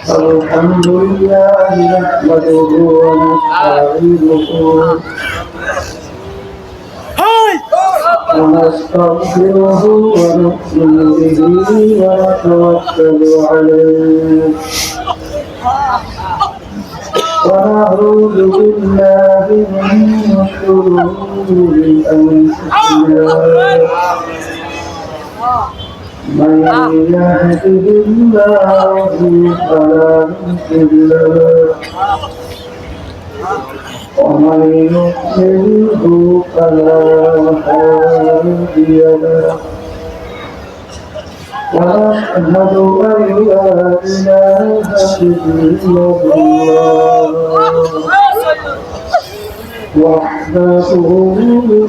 Alhamdulillah, nahmaduhu wa nasta'inuhu wa nastaghfiruhu wa nu'minu bihi wa natawakkalu alayhi wa na'udzu billahi min shururi anfusina من يهده الله فلا مضل له ومن يضلله فلا هادي له وأشهد أن لا إله إلا الله وحده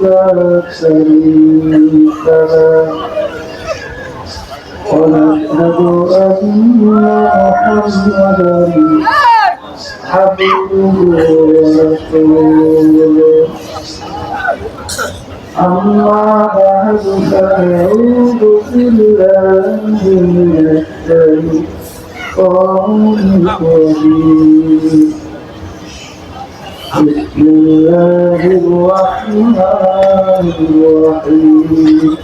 لا شريك له ونشهد أن محمدا عبده ورسوله أما بعد فأعوذ بالله من الشيطان الرجيم بسم الله الرحمن الرحيم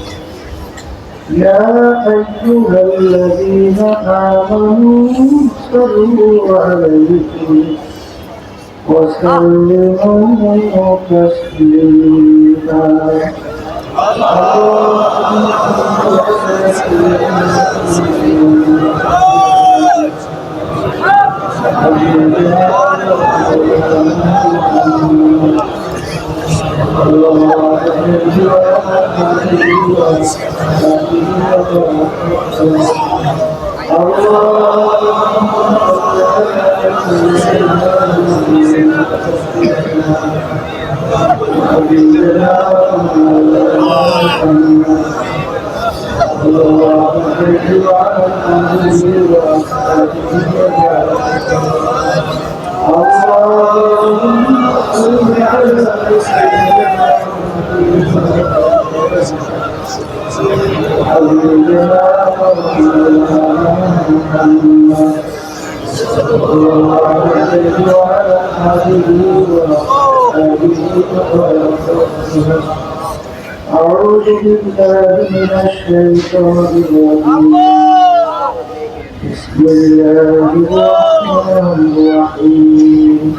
يا أيها الذين آمنوا صلوا عليه وسلموا تسليما أعوذ بالله من الشيطان الرجيم بسم الله الرحمن الرحيم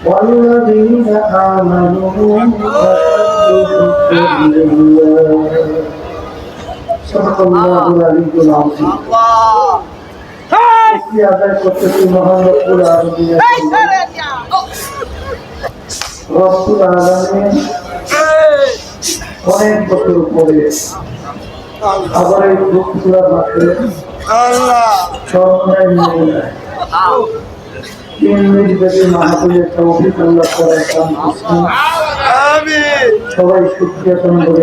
والذين آمنوا أشد حبا لله صدق الله العلي العظيم আদায় করতেছি মহান রব্বুল আলামিন রব্বুল আলামিন অনেক বছর পরে আবার এই দুঃখগুলা মাঠে সর্বনায় নিয়ে নেয় 3 মিনিট ব্যাপী মাহফিলের তৌফিক আল্লাহ করে সবাই শুকরিয়া করে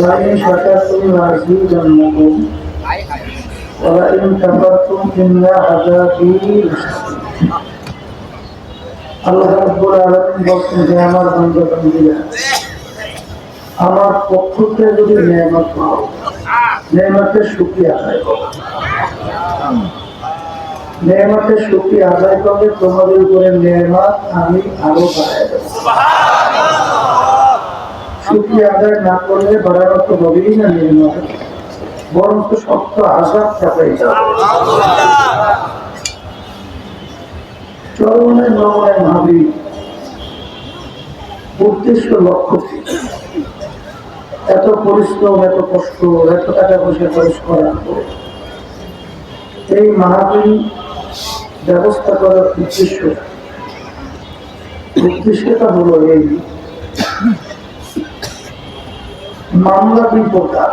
لئن شكرتم لأزيدنكم ولئن كفرتم إن عذابي لشديد আল্লাহ রাব্বুল আলামিন বলেন যে আমার বান্দা-বান্দীরা আমার পক্ষ থেকে যদি নিয়ামত পাও নিয়ামতের শুকরিয়া আদায় করো নিয়ামতের শুকরিয়া আদায় করলে তোমাদের উপরে নিয়ামত আমি আরো বাড়াই দেব শুকরিয়া আদায় না করলে বাড়ানো তো হবেই না নিয়ামত বরং তো শক্ত আযাব চাপাই যাবে চরমে নময় ভাবি উদ্দেশ্য লক্ষ্য ছিল এত পরিশ্রম এত কষ্ট এত টাকা পয়সা খরচ করার পরে এই মাহফিল ব্যবস্থা করার উদ্দেশ্যটা হলো এই মামলা 2 প্রকার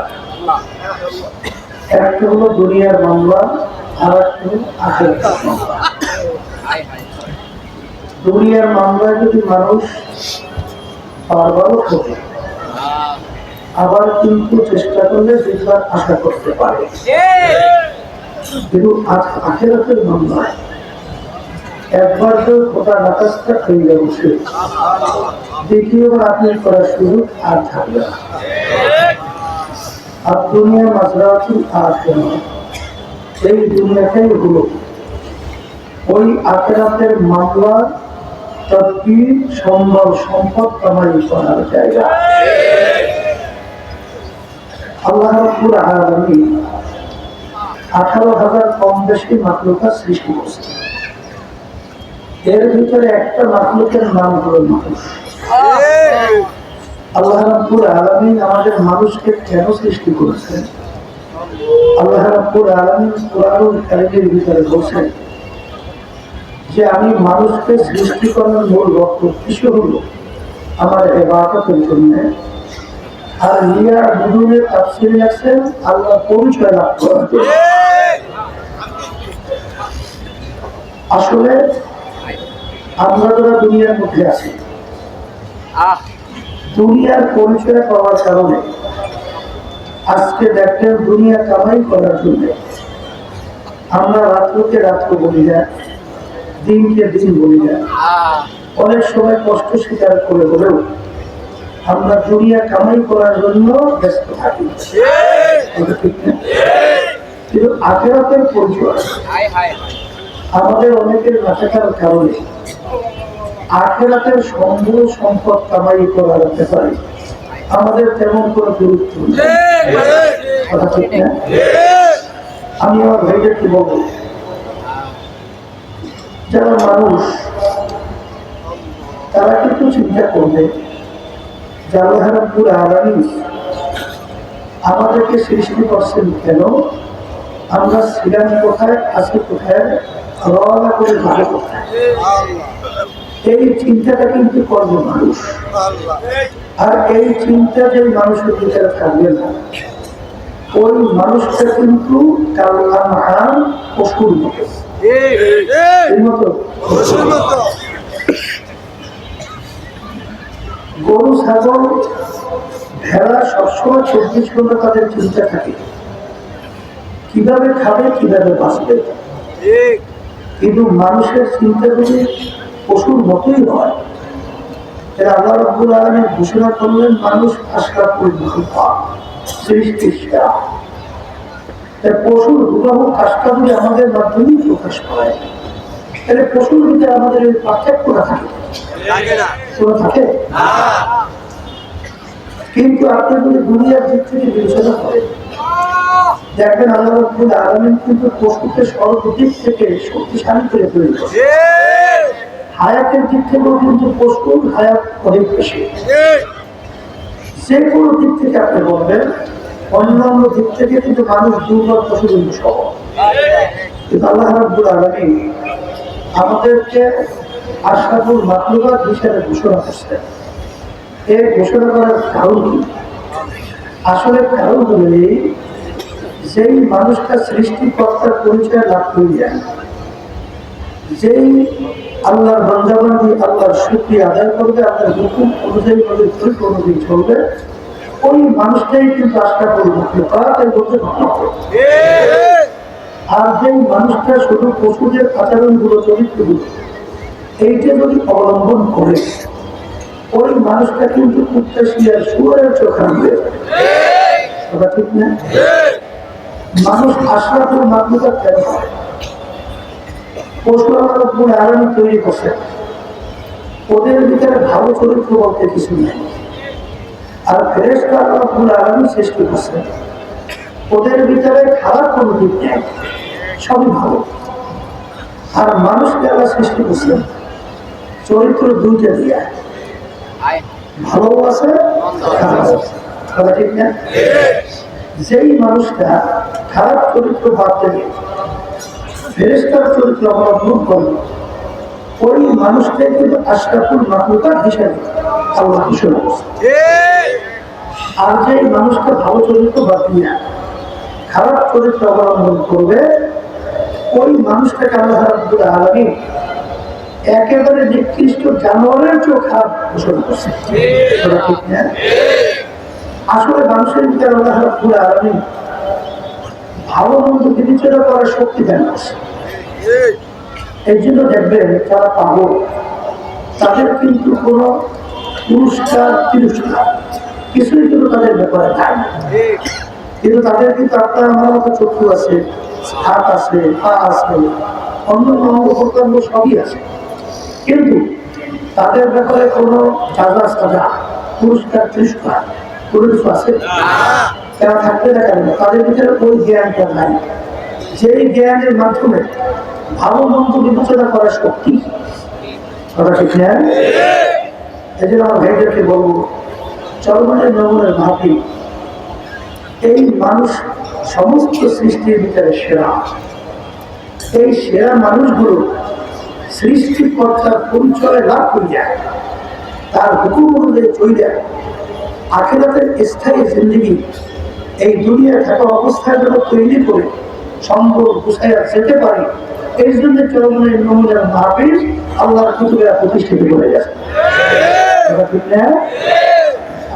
একটা হলো দুনিয়ার মামলা আর একটা হলো আখিরাতের মামলা দুনিয়ার মামলায় যদি মানুষ পারবারও থাকে আবার কিন্তু চেষ্টা করলে জিতবার আশা করতে পারে কিন্তু আখিরাতের মামলায় একবার তো ওটা নাকাশটা হয়ে বসে দ্বিতীয়বার আপনি করার সুযোগ আর থাকবে না আর দুনিয়া মাজরাতুল আখিরাহ এই দুনিয়াটাই হলো ওই আখিরাতের মামলা তদবির সম্ভব সম্পদ কামাই করার জায়গা আল্লাহ রাব্বুল আলামিন 18,000 কম বেশি মাখলুকাত সৃষ্টি করেছেন এর ভিতরে একটা মাখলুকের নাম হলো মানুষ আল্লাহ রাব্বুল আলামিন আমাদের মানুষকে কেন সৃষ্টি করেছেন আল্লাহ রাব্বুল আলামিন কুরআনুল কারীমের ভিতরে বলেছেন যে আমি মানুষকে সৃষ্টি করার মূল উদ্দেশ্য হলো আমার ইবাদতের জন্য আর লিয়া বুদুনের তাফসীরে আছে আল্লাহ পরিচয় লাভ করার জন্য আসলে আমরা যারা দুনিয়ার মধ্যে আছি দুনিয়ার পরিচয় পাওয়ার কারণে আজকে দেখেন দুনিয়া কামাই করার জন্য আমরা রাত্রকে রাত্র বলি না দিনকে দিন বলি না অনেক সময় কষ্ট স্বীকার করে বলেও আমরা দুনিয়া কামাই করার জন্য ব্যস্ত থাকি কিন্তু আখিরাতের পরিচয় আমাদের অনেকের না থাকার কারণে আখিরাতের সম্পদ সম্পদ কামাই করার ব্যাপারে আমাদের তেমন কোনো গুরুত্ব নেই কথা ঠিক না আমি আমার ভাইদেরকে বলবো যারা মানুষ তারা কিন্তু চিন্তা করবে যে আল্লাহ রাব্বুল আলামিন আমাদেরকে সৃষ্টি করছেন কেন আমরা ছিলাম কোথায় আজকে কোথায় রওনা করে যাবে কোথায় এই চিন্তাটা কিন্তু করবে মানুষ আর এই চিন্তা যে মানুষের ভিতরে থাকবে না ওই মানুষটা কিন্তু কাল আনআম পশুর মতো গরু ছাগল ভেড়া সবসময় 24 ঘন্টা তাদের চিন্তা থাকে কিভাবে খাবে কিভাবে বাঁচবে কিন্তু মানুষের চিন্তাগুলি পশুর মতোই হয় আল্লাহ রাব্বুল আলামিন ঘোষণা করলেন মানুষ আশরাফুল মাখলুকাত সৃষ্টির সেরা পশুর হুবহু কাজটাগুলি আমাদের মাধ্যমেই প্রকাশ পায় তাহলে পশুর ভিতরে আমাদের এই পার্থক্যটা থাকে থাকে কিন্তু আপনি যদি দুনিয়ার দিক থেকে বিবেচনা করেন, দেখবেন আল্লাহ রাব্বুল আলামিন কিন্তু পশুকে সর্বদিক থেকে শক্তিশালী করে তৈরি করেছেন। হায়াতের দিক থেকেও কিন্তু পশুর হায়াত অনেক বেশি। যে কোনো দিক থেকে আপনি বলবেন, অন্যান্য দিক থেকে কিন্তু মানুষ দুর্বল, পশু কিন্তু সহ। কিন্তু আল্লাহ রাব্বুল আলামিন আমাদেরকে আশরাফুল মাখলুকাত হিসেবে ঘোষণা করছেন। এই ঘোষণা করার কারণ কি? আসলে কারণ হল যেই মানুষটা সৃষ্টিকর্তার পরিচয় লাভ করিয়া যেই আল্লাহর বান্দাবান্দি আল্লাহর শুকরিয়া আদায় করবে, আল্লাহর হুকুম অনুযায়ী কোনোদিন চলবে, ওই মানুষটাই কিন্তু আশরাফুল মাখলুকাত বলতে ঘটনা হবে। আর যে মানুষটা শুধু পশুদের আচরণগুলো, চরিত্রগুলো এইটা যদি অবলম্বন করে, ওই মানুষটা কিন্তু উত্তাসিয়ার সুরের চোখা হয়ে যাবে। ঠিক না? মানুষ আশরাফুল মাখলুকাত কেন হয়? পশু আল্লাহ রাব্বুল আলামিন তৈরি করছে, ওদের ভিতরে ভালো চরিত্র বলতে কিছু নেই। আর ফেরেশতা আল্লাহ রাব্বুল আলামিন সৃষ্টি করছেন, ওদের ভিতরে খারাপ কোনো দিক নেই, সবই ভালো। আর মানুষকে আল্লাহ সৃষ্টি করছেন চরিত্র দুইটা দিয়া, ভালো আছে, খারাপ আছে। কথা ঠিক না? যেই মানুষটা খারাপ চরিত্র বাদ থেকে ফেরেশতার চরিত্র অবলম্বন করবে, ওই মানুষটাই কিন্তু আশরাফুল মাখলুকাত হিসেবে আল্লাহ ঘোষণা করছে। আর যে মানুষটা ভালো চরিত্র বাদ দিয়া খারাপ চরিত্র অবলম্বন করবে, ওই মানুষটাকে আল্লাহ রাব্বুল আলামিন একেবারে নিকৃষ্ট জানোয়ারের চেয়েও খারাপ ঘোষণা করছে। ঠিক না? আসলে মানুষের ভিতরে আল্লাহ রাব্বুল আলামিন ভালো মন্দ বিবেচনা করার শক্তি দান করছে। এই জন্য দেখবেন যারা পাগল, তাদের কিন্তু কোনো পুরস্কার তিরস্কার কিছুই কিন্তু তাদের ব্যাপারে নাই। কিন্তু তাদের কিন্তু আপনার আমার মতো চক্ষু আছে, হাত আছে, পা আছে, অন্য অঙ্গ প্রত্যঙ্গ সবই আছে, কিন্তু তাদের ব্যাপারে কোনো সাজা সাজা, পুরস্কার তিরস্কার কোনো কিছু আছে? তারা থাকতে দেখা যাবে তাদের ভিতরে ওই জ্ঞানটা নাই, যেই জ্ঞানের মাধ্যমে ভালো মন্দ বিবেচনা করার শক্তি। কথা ঠিক না? এই জন্য আমার ভাইদেরকে বলবো, চরমানের নমনের ভাবি এই মানুষ সমস্ত সৃষ্টির ভিতরে সেরা। এই সেরা মানুষগুলো সৃষ্টিকর্তার পরিচয় লাভ করিয়া তার হুকুম অনুযায়ী চলিয়া আখিরাতের স্থায়ী জিন্দেগি এই দুনিয়ায় থাকা অবস্থায় যেন তৈরি করে সম্ভব গুছাইয়া যেতে পারে, এই জন্য চরমানের নমুনার মাহফিল আল্লাহর কুতুবেরা প্রতিষ্ঠিত করে গেছে। ঠিক না?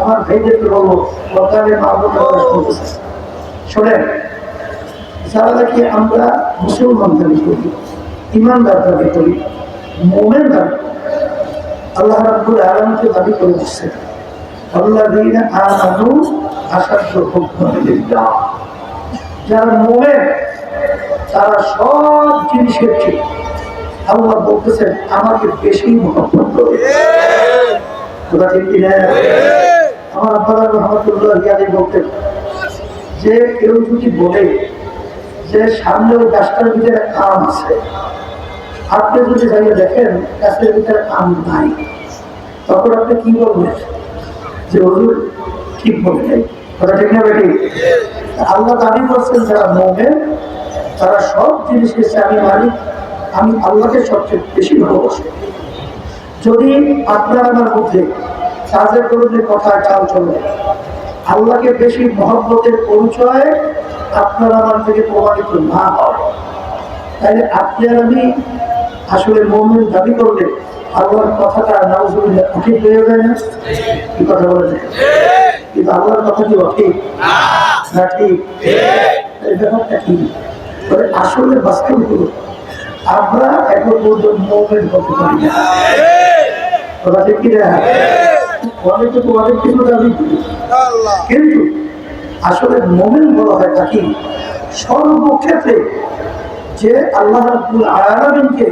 আমার ভাইদেরকে বলবো, সরকারের মাহফিল শোনেন, যারা নাকি আমরা মুসলমান দাবি করি, ইমানদার দাবি করি, মুমিন দাবি, আল্লাহ রাব্বুল আলামিনকে দাবি করে দিচ্ছে আল্লাযীনা আমানু আশাদ্দু হুব্বান লিল্লাহ। যারা মুমিন তারা সব জিনিসের ঠিক আল্লাহ বলতেছেন আমাকে বেশি মহব্বত করে। কথা ঠিক কিনা? আমার আব্বা রহমাতুল্লাহ আলাইহি বলতেন যে কেউ যদি বলে যে সামনে ওই গাছটার ভিতরে আম আছে, আপনি যদি যাইয়ে দেখেন গাছের ভিতরে আম নাই, তখন আপনি কি বলবেন? যে হুজুর ঠিক বললেন। কথা ঠিক না বেটি? আল্লাহ দাবি করছেন যারা মুমিন তারা সব জিনিসের আমি মালিক, আমি আল্লাহকে সবচেয়ে বেশি ভালোবাসি। যদি আপনার আমার মধ্যে কাজের করলে কথা চাল চলে আল্লাহকে বেশি মহব্বতের পরিচয় আপনার আমার থেকে প্রমাণিত না হয়, তাহলে আপনি আর আমি আসলে মুমিন দাবি করলে আল্লাহর কথাটা নাউজুবিল্লাহ ঠিক হয়ে যায় না? কি কথা বলে যায়? কিন্তু আল্লাহর কথা কি ঠিক না? ঠিক? এই ব্যাপারটা কি? আসলে বাস্তব হলো আমরা এখন পর্যন্ত মুমিন হতে পারি না। কথা ঠিক কিনা? অনেকে তো অনেক কিছু দাবি করি, কিন্তু আসলে মুমিন বলা হয় তাকে সর্বক্ষেত্রে যে আল্লাহ রাব্বুল আলামিনকে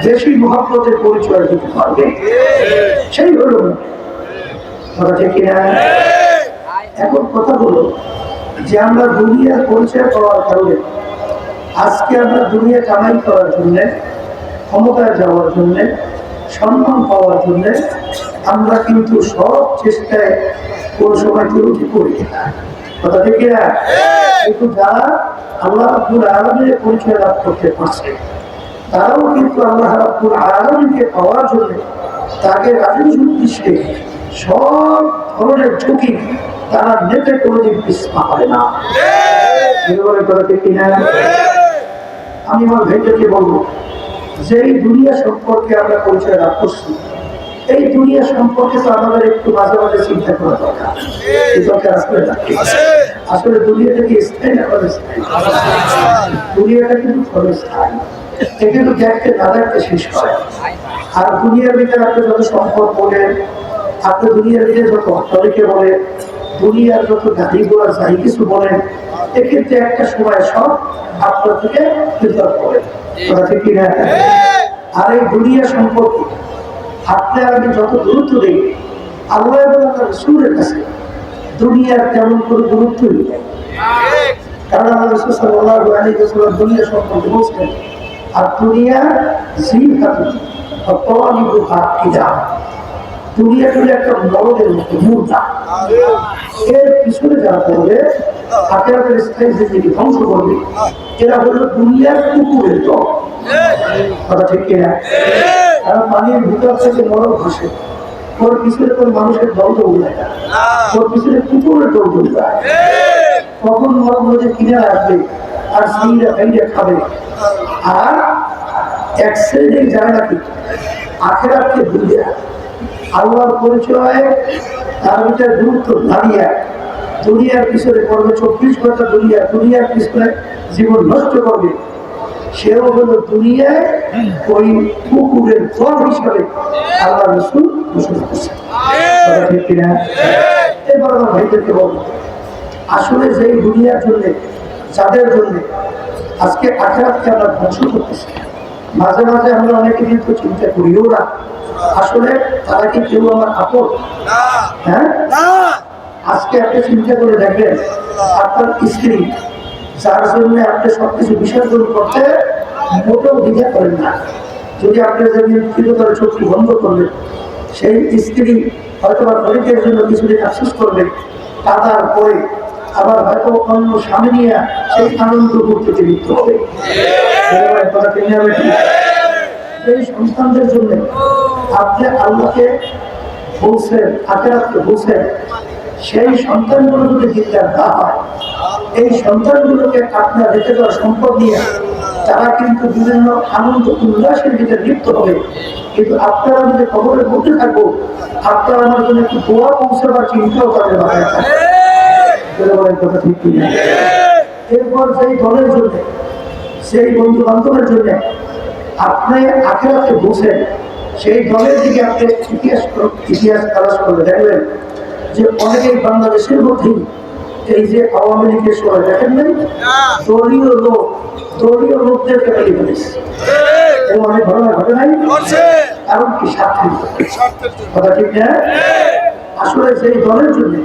বেশি মহব্বতের পরিচয় দিতে পারবে, সেই হলো। কথা ঠিক কিনা? এখন কথা হলো যে আমরা দুনিয়ার পরিচয় পাওয়ার কারণে আজকে আমরা দুনিয়া কামাই করার জন্য, ক্ষমতায় যাওয়ার জন্য, সম্মান পাওয়ার জন্য আমরা কিন্তু সব চেষ্টায় কোন সময় ত্রুটি করি না। কথা ঠিক না? কিন্তু যারা আল্লাহ রাব্বুল আলামিনের পরিচয় লাভ করতে পারছে তারাও কিন্তু আল্লাহ রাব্বুল আলামিনকে পাওয়ার জন্য তাকে রাজনীতির উদ্দেশ্যে সব ধরনের ঝুঁকি তারা নেতে কোনোদিন পিছপা হয় না। কথা ঠিক কিনা? আমি আমার ভাইদেরকে বলবো যে এই দুনিয়া সম্পর্কে আমরা পরিচয় লাভ করছি, এই দুনিয়া সম্পর্কে তো আমাদের একটু মাঝে মাঝে চিন্তা করা দরকার। আসলে দুনিয়াটা কি স্থায়ী না ক্ষণস্থায়ী? দুনিয়াটা কিন্তু ক্ষণস্থায়ী, এটা কিন্তু দেখতে না দেখতে শেষ হয়। আর দুনিয়ার ভিতরে আপনি যত সম্পদ বলেন, আপনি দুনিয়ার ভিতরে যত অর্থনীতি বলেন, দুনিয়ার যত গাড়ি ঘোড়া যাই কিছু বলেন, এক্ষেত্রে একটা সময় সব আপনার থেকে পৃথক করে। কথা ঠিক কিনা? আর এই দুনিয়া সম্পর্কে আপনি আমি যত গুরুত্ব দিই, আল্লাহ এবং আল্লাহর রাসূলের কাছে দুনিয়ার তেমন কোনো গুরুত্বই নেই। কারণ আল্লাহ রাসূল সাল্লাল্লাহু আলাইহি ওয়াসাল্লাম দুনিয়া সম্পর্কে বলছেন, আর দুনিয়া জিনাতুন ওয়া তাওয়ালিবুহা কিদা। দুনিয়া হলো একটা মরদের মতো মুর্দা, এর পিছনে যারা পড়বে আখিরাতের স্থায়ী জিন্দেগি ধ্বংস করবে, এরা হলো দুনিয়ার কুকুরের দল। কথা ঠিক কিনা? কারণ পানির ভিতর থেকে মরদ ভাসে, ওর পিছনে কোন মানুষের দল দৌড়ায় না, ওর পিছনে কুকুরের দল দৌড়ায়। কখন মরদ নদীর কিনারে আসবে আর সেইরা খাইরা খাবে। আর এক শ্রেণীর যারা নাকি আখিরাতকে ভুলে আল্লাহর পরিচয় তার ভিতরে গুরুত্ব দাঁড়িয়ে দুনিয়ার পিছনে করবে, 24 ঘন্টা দুনিয়ার পিছনে জীবন নষ্ট করবে, সেও হলো দুনিয়ায় ওই কুকুরের দল হিসাবে আল্লাহ রাসূল ঘোষণা করছেন। ঠিক কিনা? এবার আমার ভাইদেরকে বলবো, আসলে যে দুনিয়ার জন্য, যাদের জন্য আজকে আখিরাতকে আমরা ধ্বংস করতেছি, মাঝে মাঝে আমরা অনেকে কিন্তু চিন্তা করিও না আসলে তারা কি কেউ আমার আপন? হ্যাঁ, আজকে আপনি চিন্তা করে দেখবেন আপনার স্ত্রী যার জন্য আপনি সবকিছু বিসর্জন করতে মোটেও দ্বিধা করেন না, যদি আপনি যেদিন তীব্রতার চোখটি বন্ধ করবেন, সেই স্ত্রী হয়তো বা গরিবের জন্য কিছুদিন আফসোস করবেন, কাদার পরে আবার হয়তো অন্য স্বামী নিয়ে সেই আনন্দ করতে লিপ্ত হবে। এই সন্তানদের জন্য আপনি আল্লাহকে বলছেন, আখিরাতকে বলছেন, সেই সন্তানগুলো যদি দিকদার না হয়, এই সন্তানগুলোকে আপনার রেখে দেওয়ার সম্পদ নিয়ে তারা কিন্তু বিভিন্ন আনন্দ উল্লাসের ভিতরে লিপ্ত হবে। কিন্তু আপনারা যদি কবরের মধ্যে থাকবো, আপনারা আমার জন্য একটু দোয়া পৌঁছাবার চিন্তাও তাদের মাথায় থাকে। কথা ঠিক কিনা? এরপর সেই দলের জন্য, সেই বন্ধু বান্ধবের জন্য আপনি আখিরাতে বসেন, সেই দলের দিকে আপনি ইতিহাস তালাশ করলে দেখবেন যে অনেকেই বাংলাদেশের মধ্যেই এই যে আওয়ামী লীগের সময় দেখেন নাই, দলীয় লোকদেরকে মেরে ফেলেছে। অনেক ঘটনা ঘটে নাই, কারণ কি? স্বার্থের। কথা ঠিক না? আসলে সেই দলের জন্য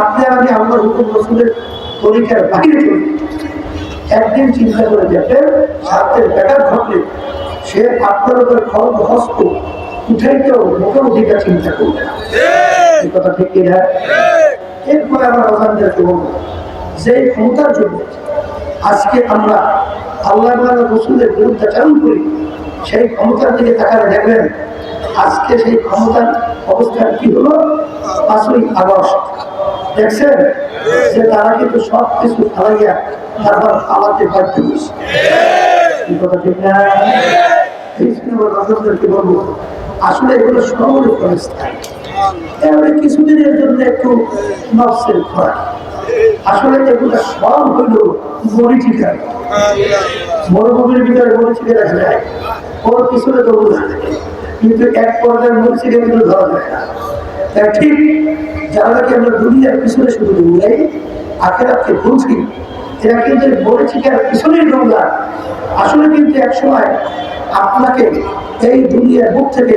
আপনি আমি আল্লাহর হুকুম রাসূলের তরিকার বাহিরে চলি, একদিন চিন্তা করে দেখেন স্বার্থের ব্যাঘাত ঘটলে সে আপনার উপর খড়গ হস্ত উঠাইতেও মোটেও অধিকার চিন্তা করবে না। এই কথা ঠিক কিনা? এরপরে আমরা আজানদেরকে বলবো যে ক্ষমতার জন্য আজকে আমরা আল্লাহ রাসূলের বিরুদ্ধাচরণ করি, সেই ক্ষমতার দিকে তাকালে দেখবেন আজকে সেই ক্ষমতার অবস্থান কি হলো। 5ই আগস্ট দেখছেন যে তারা কিন্তু সব কিছু ফালাইয়া তারপর পালাতে বাধ্য হয়েছে। এই কথা ঠিক না? বলবো আসলে এগুলো সবই ক্ষণস্থায়ী, কিছুদিনের জন্য একটু নফসের খরা। আসলে এগুলো সব হইল মরিচিকা, মরুভূমির ভিতরে মরিচিকা রাখা যায়, ওর পিছনে দৌড় থাকে, কিন্তু এক পর্যায়ে মরিচিকা কিন্তু ধরা যায় না। ঠিক যারা নাকি আমরা দুনিয়ার পিছনে শুধু দৌড়াই, আখিরাতকে বলছি, এরা কিন্তু মরিচিকার পিছনেই দৌড়ায়। আসলে কিন্তু এক সময় আপনাকে এই দুনিয়ার বুক থেকে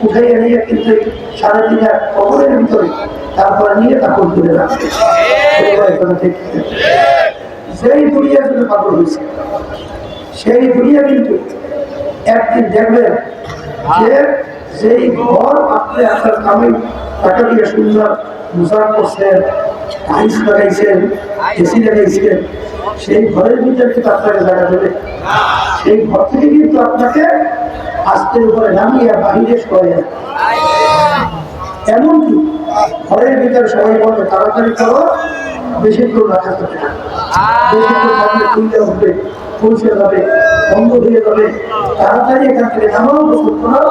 উঠাইয়া নিয়ে কিন্তু 3.5 কবরের ভিতরে তারপরে নিয়ে তাকে তুলে রাখবে। যেই দুনিয়ার জন্য পাগল হয়েছে সেই দুনিয়া কিন্তু একদিন দেখবেন যে যেই ঘর আপনি আপনার কামাই টাকা দিয়ে সুন্দর মুসাফ করছেন, টাইলস লাগাইছেন, এসি লাগাইছেন, সেই ঘরের ভিতরে কিন্তু আপনাকে জায়গা দেবে। সেই ঘর থেকে কিন্তু আপনাকে আস্তের উপরে নামিয়ে বাহিরে সরে এমনকি ঘরের ভিতরে সবাই বলবে তাড়াতাড়ি করো, বেশিক্ষণ রাখা যাবে না, বেশিক্ষণ থাকলে খুলতে উঠবে, পৌঁছে যাবে, বন্ধ হয়ে যাবে, তাড়াতাড়ি এখান থেকে নামাও প্রস্তুত করো,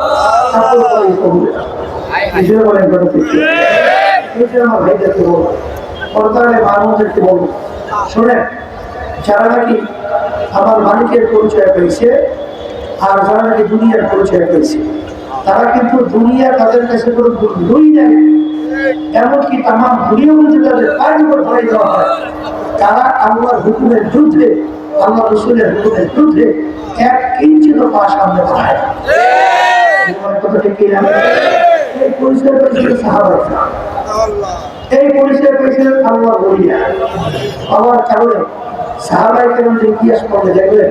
তারপর বলেন কথা ঠিক। আমার ভাইদেরকে বলবো, সরকারের মানুষদেরকে বলবো, শোনেন, যারা নাকি আমার মালিকের পরিচয় পেয়েছে আর যারা নাকি দুনিয়ার পরিচয় পেয়েছে, তারা কিন্তু দুনিয়া তাদের কাছে কোনো মূল্যই নেই। এমনকি তাম দুনিয়া মধ্যে তাদের পায়ের উপর ধরে দেওয়া হয়। তারা আল্লাহর হুকুমের যুদ্ধে, আল্লাহ রসুলের হুকুমের যুদ্ধে 1 ইঞ্চি তো পা সামনে বাড়ায়। এই পরিচয় পেয়েছিলেন সাহাবারা, এই পরিচয় পেয়েছিলেন আল্লাহ বলিয়া। আমার কারণে সাহাবাই কেমন ইতিহাস পড়ে দেখবেন,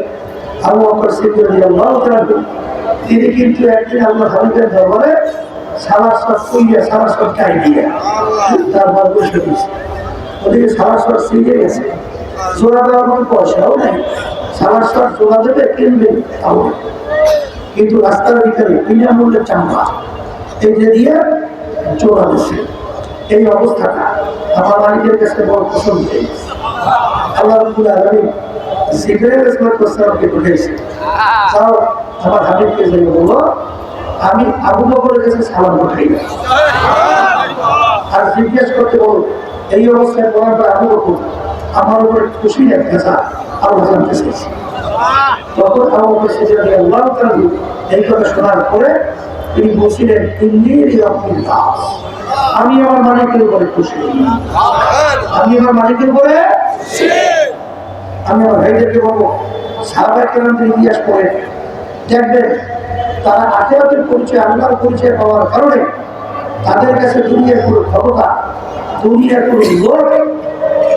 আবু বকর সিদ্দিক রাদিয়াল্লাহু তাআলা তিনি কিন্তু একদিন আল্লাহ হাবিবের দরবারে সালাত কইয়া সালাত খাই দিয়া তারপর বসে গেছে। ওদিকে সালাত সিজে গেছে, জোড়া দেওয়ার মতো পয়সাও নাই, সালাত জোড়া দেবে কিনবে তাও, কিন্তু রাস্তার ভিতরে বিনামূল্যে চামড়া এই যে দিয়ে জোড়া দিচ্ছে। এই অবস্থাটা আমার মালিকের কাছে বড় পছন্দ হয়েছে। আল্লাহ রাব্বুল আলামিন জিবরাইল আলাইহিস সালামকে পাঠিয়েছে, যাও আমার হাবিবকে যে বলো আমি আবু বকরের কাছে সালাম পাঠাই, আর জিজ্ঞেস করতে বলো এই অবস্থায় বলার পর আবু বকর আমার উপরে খুশি দেখা আল্লাহ জানতে চাইছে। তখন আবু বকর সিদ্দিক রাদিয়াল্লাহু তাআলা এই কথা শোনার পরে তিনি বলছিলেন, আমি আমার মালিকের উপরে খুশি, আমি আমার মালিকের উপরে। আমি আমার ভাইদেরকে বলবো, সাহাবায়ে কেরামদের ইতিহাস পড়ে দেখবেন তারা আখিরাতের পরিচয়, আল্লাহর পরিচয় পাওয়ার কারণে তাদের কাছে দুনিয়ার কোনো ক্ষমতা, দুনিয়ার কোনো লোক,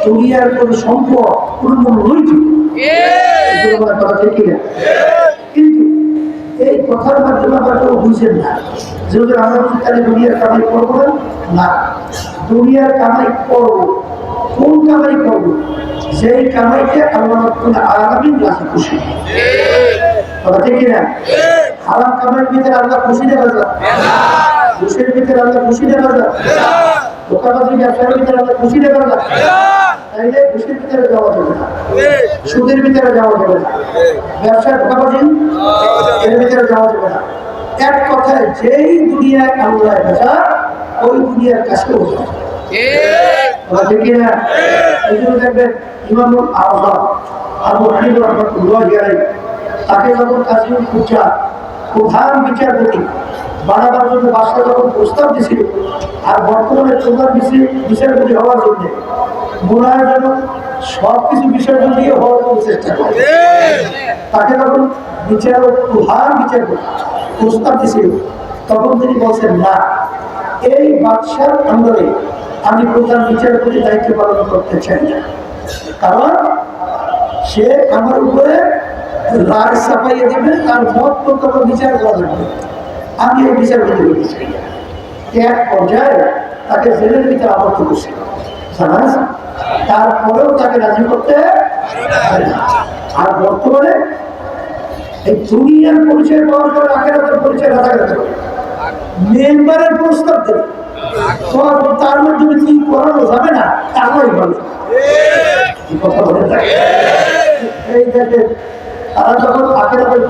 দুনিয়ার কোনো সম্পদ কোনো মূল্যই ছিল কথা ঠিক কিনা? কিন্তু এই কথার মাধ্যমে আমরা কেউ বুঝছেন না যেহেতু আমরা তাহলে দুনিয়ার কামাই করবো না, দুনিয়ার কামাই করবো। কোন কামাই করবো? যেই কামাইকে আল্লাহ রাব্বুল আলামিন রাজি খুশি। কথা ঠিক কিনা? হারাম কামাইয়ের ভিতরে আল্লাহ খুশি দেখা যায়, ঘুষের ভিতরে আল্লাহ খুশি দেখা যায়, ধোঁকাবাজি ব্যবসার ভিতরে আল্লাহ খুশি দেখা যায়। তাইলে ঘুষের ভিতরে যাওয়া যাবে না, সুদের ভিতরে যাওয়া যাবে না, ব্যবসার ধোঁকাবাজি এর ভিতরে যাওয়া যাবে না। এক কথায় যেই দুনিয়ায় আল্লাহ ভেজা ওই দুনিয়ার কাছে ঠিক কিনা? এই জন্য দেখবেন ইমামুল আযম আবু হানিফা রাহমাতুল্লাহি আলাইহি তাকে যখন কাজীউল কুফা প্রধান বিচারপতি বানাবার জন্য বাদশা যখন প্রস্তাব দিয়েছিল, আর বর্তমানে প্রধান বিচারপতি হওয়ার জন্য গুনাহের জন্য সবকিছু বিষয়গুলো দিয়ে হওয়ার জন্য চেষ্টা করে, তাকে যখন বিচারক প্রধান বিচারপতি প্রস্তাব দিয়েছিল তখন তিনি বলছেন, না, এই বাদশার আন্দোলনে আমি প্রধান বিচারপতি দায়িত্ব পালন করতে চাই না, কারণ সে আমার উপরে রাগ চাপাইয়ে দেবে, তার মত মন্তব্য বিচার করা যাবে, আমি এই বিচারপতি হতে চাই না। এক পর্যায়ে তাকে জেলের ভিতরে আবদ্ধ করছে, তারপরেও তাকে রাজি করতে। আর বর্তমানে এই দুনিয়ার পরিচয় পাওয়ার পর আখিরাতের পরিচয় রাখা মেম্বারের প্রস্তাব দেবে, তার মাধ্যমে কি করানো যাবে না তাই বলে কথা বলে থাকে। এই দেখেন তারা যখন আখিরাতের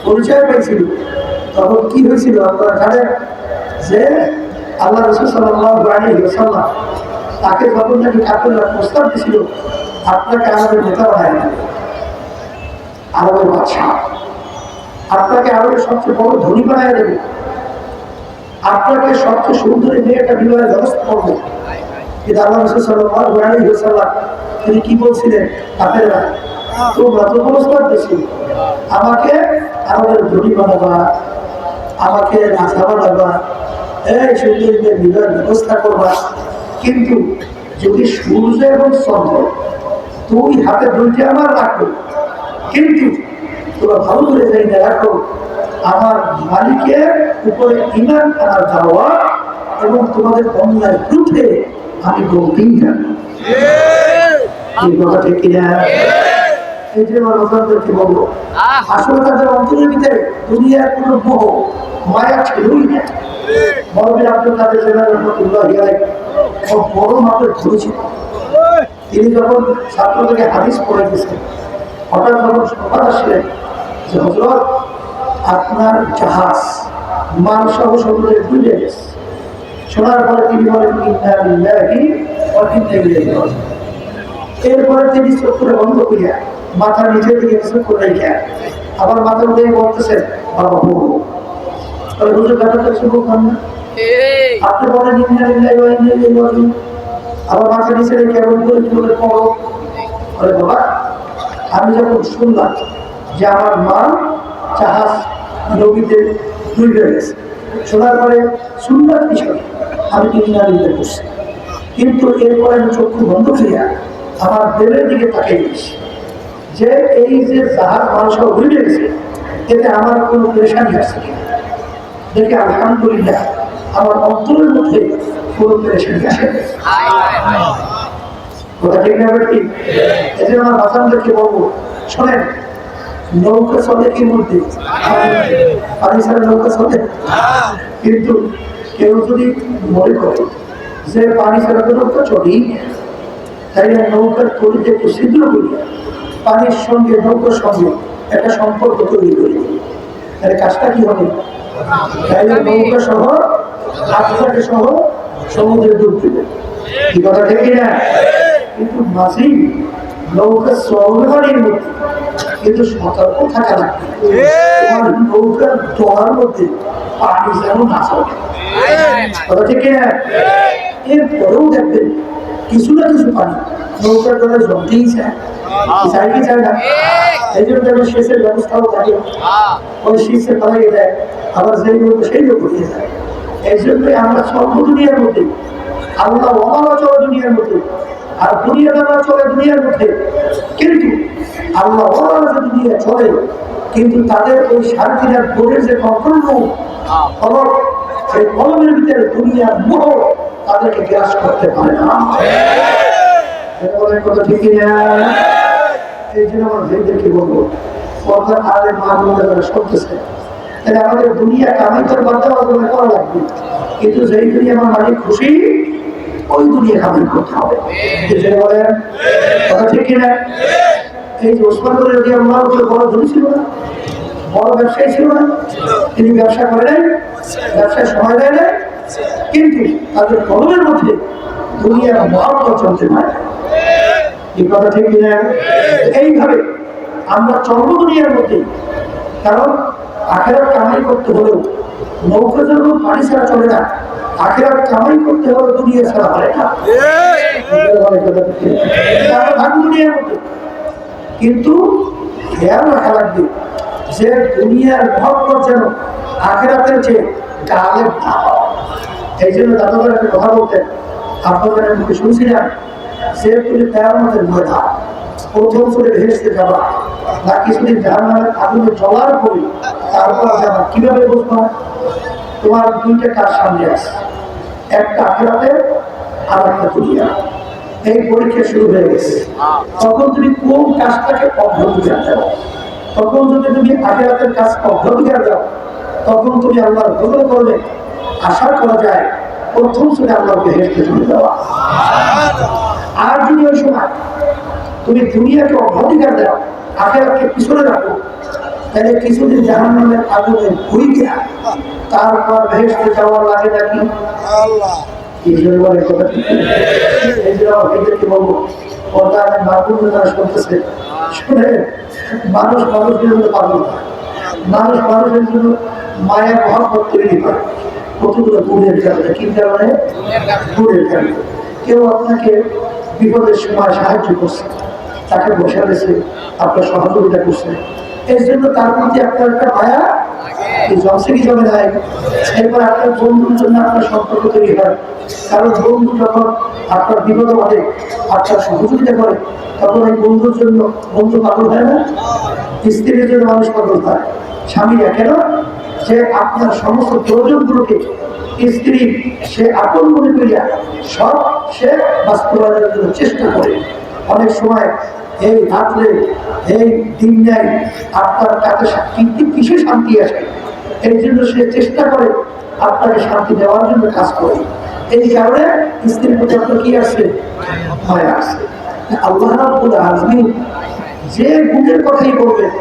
পরিচয় পেয়েছিল তখন কি হয়েছিল আপনারা জানেন, যে আল্লাহ রাসূল সাল্লাল্লাহু আলাইহি ওয়াসাল্লাম তাকে যখন নাকি কাফেররা প্রস্তাব দিয়েছিল, আপনাকে আরবের নেতা বানায় দেবে, আরবের বাদশা, আপনাকে আরবের সবচেয়ে বড় ধনী বানায় দেবে, আপনাকে সবচেয়ে সুন্দরী মেয়েটা বিবাহের ব্যবস্থা করবে। কিন্তু আল্লাহ রাসূল সাল্লাল্লাহু আলাইহি ওয়াসাল্লাম তিনি কি বলছিলেন, কাফেররা তোমরা তো প্রস্তাব দিয়েছিল আমাকে আরবের ধনী বানাবা, আমাকে রাজা বানাবা, এই সূর্যের বিবাহের ব্যবস্থা করবা, কিন্তু যদি সূর্য এবং চন্দ্র দুই হাতে দুইটা আমার রাখো, কিন্তু তোমরা ভালো করে যাই না রাখো আমার মালিকের উপরে ঈমান আনার যাওয়া এবং তোমাদের অন্যায় বিরুদ্ধে আমি বলতেই জানি। এই কথা ঠিক কিনা? এই যে আমার লোকদেরকে বলবো, আসলে তাদের অন্তরের ভিতরে দুনিয়ার কোনো মোহ মায়া ছিলই না। বড়বীর আব্দুল কাদের জেলার রহমতুল্লাহ বড় মাপের গুরু ছিল। তিনি যখন ছাত্রদেরকে হাদিস পড়ে গেছেন, হঠাৎ যখন সংবাদ আসলেন যে হযরত আপনার জাহাজ মানসহ সমুদ্রে ডুবে গেছে, শোনার পরে তিনি বলেন ইন্না লিল্লাহি ওয়া ইন্না ইলাইহি রাজিউন। এরপরে তিনি চোখটা বন্ধ করিয়া মাথা নিচের দিকে কিছু করে রেখে আবার মাথার উঠে বলতেছেন বাবা বলবো, তাহলে হুজুর ব্যাপারটা শুভ খান না, আপনি বলেন ইন্না লিল্লাহি ওয়া ইন্না ইলাইহি রাজিউন, আবার মাথা নিচে রেখে এমন করে কি বলে পড়ো। আরে বাবা, আমি যখন শুনলাম যে আমার মা জাহাজ নদীতে ডুবে গেছে, শোনার পরে সুন্নাত হিসাবে আমি ইন্না লিল্লাহি করছি, কিন্তু এরপরে আমি চক্ষু বন্ধ করিয়া আমার দেলের দিকে তাকিয়ে গেছি যে এই যে জাহাজ মানুষ ডুবে গেছে, এতে আমার কোনো পেরেশানি আসছে কিনা। দেখে আলহামদুলিল্লাহ আমার অন্তরের মধ্যে কোনো পেরেশানি আসে। কথা ঠিক না বেটি? এই যে আমার বাচ্চাদেরকে বলবো, শোনেন, নৌকা চলে কি মধ্যে পানি ছাড়া নৌকা চলে, কিন্তু কেউ যদি মনে করে যে পানি ছাড়া তো নৌকা চলেই, তাই নৌকার তলিতে একটু ছিদ্র করি, পানির সঙ্গে নৌকার সঙ্গে একটা সম্পর্ক তৈরি করি, তাহলে কাজটা কি হবে? তাই নৌকা সহ আপনাকে সহ সমুদ্রে ডুব দেবে। কি কথা ঠিক না? কিন্তু মাঝি নৌকা চলবে পানির মধ্যে, কিন্তু সতর্ক থাকা লাগবে তোমার নৌকার ডোয়ার মধ্যে পানি যেন না চলে। কথা ঠিক না? এরপরেও দেখবেন কিছু না কিছু পানি নৌকার দ্বারা জমতেই চায়, চাই কি চায় না? এই জন্য যেন সেচের ব্যবস্থাও থাকে, ওই শীষে পালিয়ে দেয়, আবার যেই লোক সেই লোক হয়ে যায়। এই জন্যই আমরা সর্ব দুনিয়ার মধ্যে আল্লাহ ওয়ালা চলে দুনিয়ার মধ্যে, আর দুনিয়া দ্বারা চলে দুনিয়ার মধ্যে, কিন্তু আল্লাহ ওয়ালা যে দুনিয়া চলে, কিন্তু তাদের ওই সার্কিটার বোর্ডের যে কন্ট্রোল রুম কলম, সেই কলমের ভিতরে দুনিয়ার মোহ তাদেরকে গ্রাস করতে পারে না। কথা ঠিক না? এই জন্য আমার ভাইদেরকে বলবো, পর্দার আলে মাহবুবের যারা শুনতেছে, তাহলে আমাদের দুনিয়া কামাই করে বাধ্য করা লাগবে, কিন্তু যেই দুনিয়া আমার মালিক খুশি ওই দুনিয়া কামাই করতে হবে। বলেন কথা ঠিক কিনা? এই যে ওসমান গনি রাদিয়াল্লাহু আনহু বড় ধনী ছিল না, বড় ব্যবসায়ী ছিল না, তিনি ব্যবসা করে নাই, ব্যবসায় সময় দেয় না, কিন্তু তাদের কলমের মধ্যে দুনিয়ার মহব্বত চলতে পারে। এই কথা ঠিক কিনা? এইভাবে আমরা চলব দুনিয়ার মধ্যে, কারণ আখেরাত কামাই করতে হলেও নৌকা যেন পানি ছাড়া চলে না, আখেরাত কামাই করতে হলে দুনিয়া ছাড়া হয় না। দুনিয়ার মধ্যে কিন্তু খেয়াল রাখা লাগবে যে দুনিয়ার মহব্বত যেন আখেরাতের যে গালেব না হয়। এই জন্য দাদাদের একটা কথা বলতেন, আপনাদের মুখে শুনছিলাম যে তুমি কিয়ামতের ময়দান প্রথম করে ভেসে যাবা না কিছুদিন জাহান্নামের আগুনে জ্বলার পরে তারপর যাবা, কিভাবে বুঝবা? তোমার দুইটা কাজ সামনে আছে, একটা আখেরাতে আর একটা দুনিয়া। এই পরীক্ষা শুরু হয়ে গেছে, তখন তুমি কোন কাজটাকে অগ্রাধিকার দাও? তখন যদি তুমি আখেরাতের কাজ অগ্রাধিকার দাও, তখন তুমি আল্লাহর গজল করবে, আশা করা যায় প্রথম শুনে আল্লাহকে হেঁটে চলে যাওয়া। আর যদি ওই সময় তুমি দুনিয়াকে অগ্রাধিকার দাও, আখেরাতকে পিছনে রাখো, তাহলে কিছুদিন জাহান্নামের আগুনে ভুইতে তারপর ভেসতে যাওয়ার লাগে নাকি? এই জন্য বলে কথা ঠিক। এই জন্য এদেরকে বলবো, পর্দায় মাহবুবের যারা শুনতেছে, শুনে মানুষ মানুষের জন্য পাগল, মানুষ মানুষের জন্য মায়ের মহব্বত তৈরি করে কতগুলো গুণের কারণে। কি কারণে? গুণের কারণে। কেউ আপনাকে বিপদের সময় সাহায্য করছে, তাকে বসে গেছে, আপনার সহযোগিতা করছে, এই জন্য তার প্রতি আপনার একটা মায়া এই জমছে কি জমে নাই? এরপর আপনার বন্ধুর জন্য আপনার সম্পর্ক তৈরি হয়। কারণ বন্ধু যখন আপনার বিপদ ঘটে, আপনার সহযোগিতা করে, তখন এই বন্ধুর জন্য বন্ধু পাগল হয় না? স্ত্রীর জন্য মানুষ পাগল হয়, স্বামীরা কেন? যে আপনার সমস্ত প্রয়োজনগুলোকে স্ত্রী সে আপন মনে করিয়া সব সে বাস্তবায়নের জন্য চেষ্টা করে। অনেক সময় এই রাত্রে এই দিন নেয় আপনার কাছে কিন্তু কিসে শান্তি আসে, এই জন্য সে চেষ্টা করে আপনাকে শান্তি দেওয়ার জন্য কাজ করে। এই কারণে স্ত্রীর প্রতি আপনার কি আসছে? মায়া আসছে। আল্লাহ রাব্বুল আলামিন যে গুণের কথাই বলবেন,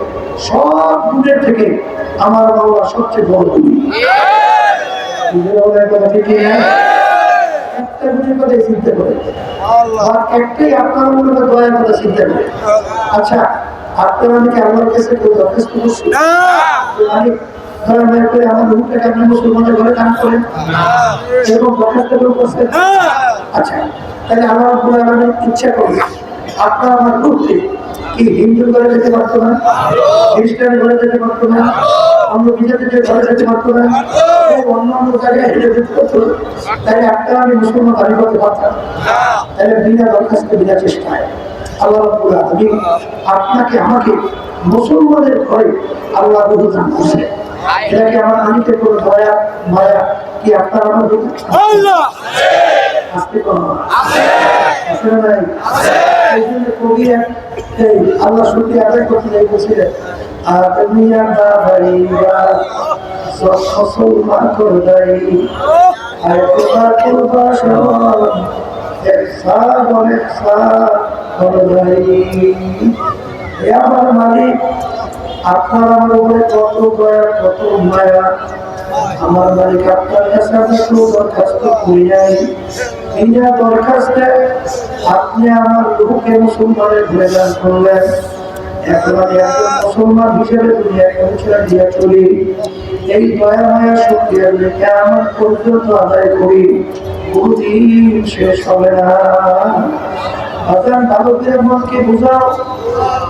সব গুণের থেকে আমার আল্লাহ সবচেয়ে বড় গুণ। একটা গুণের কথাই চিন্তা করে, একটাই আপনার মনে দয়ার কথা চিন্তা করে। আচ্ছা, আপনারা নাকি আল্লাহর কাছে কেউ দরখাস্ত করছে? দয়া মায়া করে আমার রূপটাকে আপনি মুসলমানের ঘরে দান করেন, এরকম দরখাস্ত কেউ করছেন? আচ্ছা, তাহলে আমার পুরো আমাদের ইচ্ছা করবে আপনার আমার রূপকে কি হিন্দু ঘরে যেতে পারতো না, খ্রিস্টান ঘরে যেতে পারতো না, অন্য বিজাতিদের ঘরে যেতে পারতো না, অন্যান্য জায়গায় হেঁটে যেতে পারতো না, তাহলে আপনারা আমি মুসলমান দাবি করতে পারতাম? তাহলে বিনা দরখাস্তে বিনা চেষ্টায় আল্লাহ রাব্বুল আলামিন আপনাকে আমাকে মুসলমানের ঘরে আল্লাহ বহু দান করছে। এটা কি আমার আনিতে কোনো দয়া মায়া কি আপনার আমার আসতে কোনো আল্লাহ শুকরিয়া আদায় করতে যাই বলছিলেন, আর দুনিয়া না ভাইবা সব মুসলমান করে দেয়, আর তোমার করবা সব একসা বলে করে দেয়। আমার মালিক আপনার আমার উপরে কত দয়া কত মায়া। আমার মালিক আপনার কাছে আমি কেউ দরখাস্ত করি নাই, বিনা দরখাস্তে আপনি আমার রূপকে মুসলমানের ঘুরে দান করলেন। এখন আমি একজন মুসলমান হিসেবে দুনিয়ায় পৌঁছায় দিয়া চলি। এই দয়া মায়া শুকরিয়া রেখে আমার পর্যন্ত আদায় করি, কোনদিন শেষ হবে না। বালকের মনকে বোঝাও,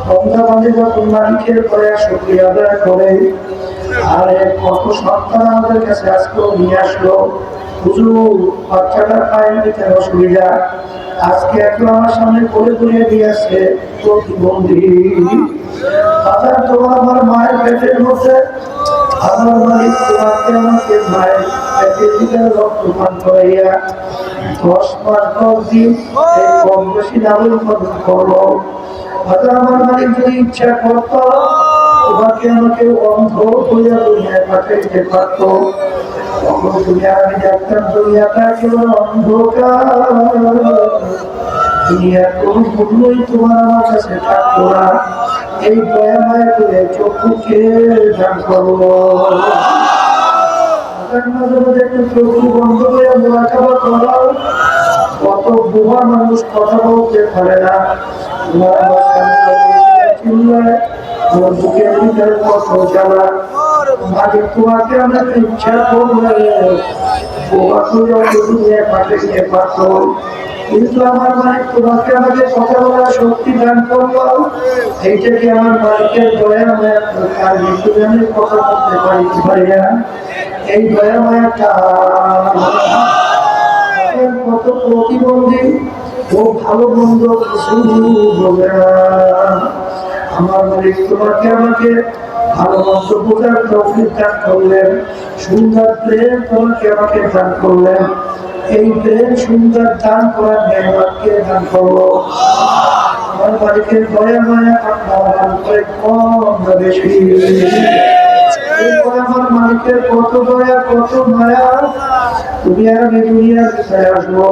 বন্ধা বান্ধে যখন মালিকের দয়া শুকরিয়া আদায় করে। আরে কত সন্তান আমাদের কাছে আজকেও নিয়ে আসলো, হুজুর বাচ্চাটা পায়ের দিতে অসুবিধা, আজকে এখন আমার সামনে করে করিয়ে দিয়ে আসছে প্রতিবন্ধী। বাজার তোমার আমার মায়ের পেটের মধ্যে আমার মালিক তোমাকে আমাকে মায়ের পেটের দিকে রক্ত পান করাইয়া 10 মাস 10 দিন এই কম বেশি লাভের উৎপাদন করলো। বাজার আমার মালিক যদি ইচ্ছা করতো তোমাকে আমাকে অন্ধ হইয়া দুনিয়ায় পাঠাইতে পারতো, তখন তুমি আমি দেখতাম দুনিয়াটা কেবল অন্ধকার, দুনিয়ার কোন মূল্যই তোমার আমার কাছে থাকতো না। এই দয়া মায়া করে চক্ষুকে দান করো। মাঝে মাঝে একটু চক্ষু বন্ধ করে মোলাকাবা করাও। কত বোবা মানুষ কথা বলতে পারে না, তোমার আমার সামনে চিল্লায়, তোমার বুকের ভিতরে কত জ্বালা। মালিক তোমাকে আমাকে ইচ্ছা করলে বোবা করে দুনিয়ায় পাঠিয়ে পারতো, কিন্তু আমার মালিক তোমাকে আমাকে কথা বলার শক্তি দান করলো। এইটা কি আমার মালিকের দয়া মায়া? আর কিন্তু আমি কথা বলতে পারি না, এই দয়া মায়াটা কত প্রতিবন্ধী ও ভালো মন্দ কিছু বলে না। আমার মালিক তোমাকে আমাকে ভালো মন্দ বোঝার তৌফিক দান করলেন, সুন্দর প্রেম তোমাকে আমাকে দান করলেন। এই প্রেম সুন্দর দান করার নেয়ামতকে দান করলো। আমার মালিকের দয়া মায়া আপনার দান করে কম না বেশি? আমার মালিকের কত দয়া কত মায়া। তুমি আর আমি দুনিয়ার ভিতরে আসবো,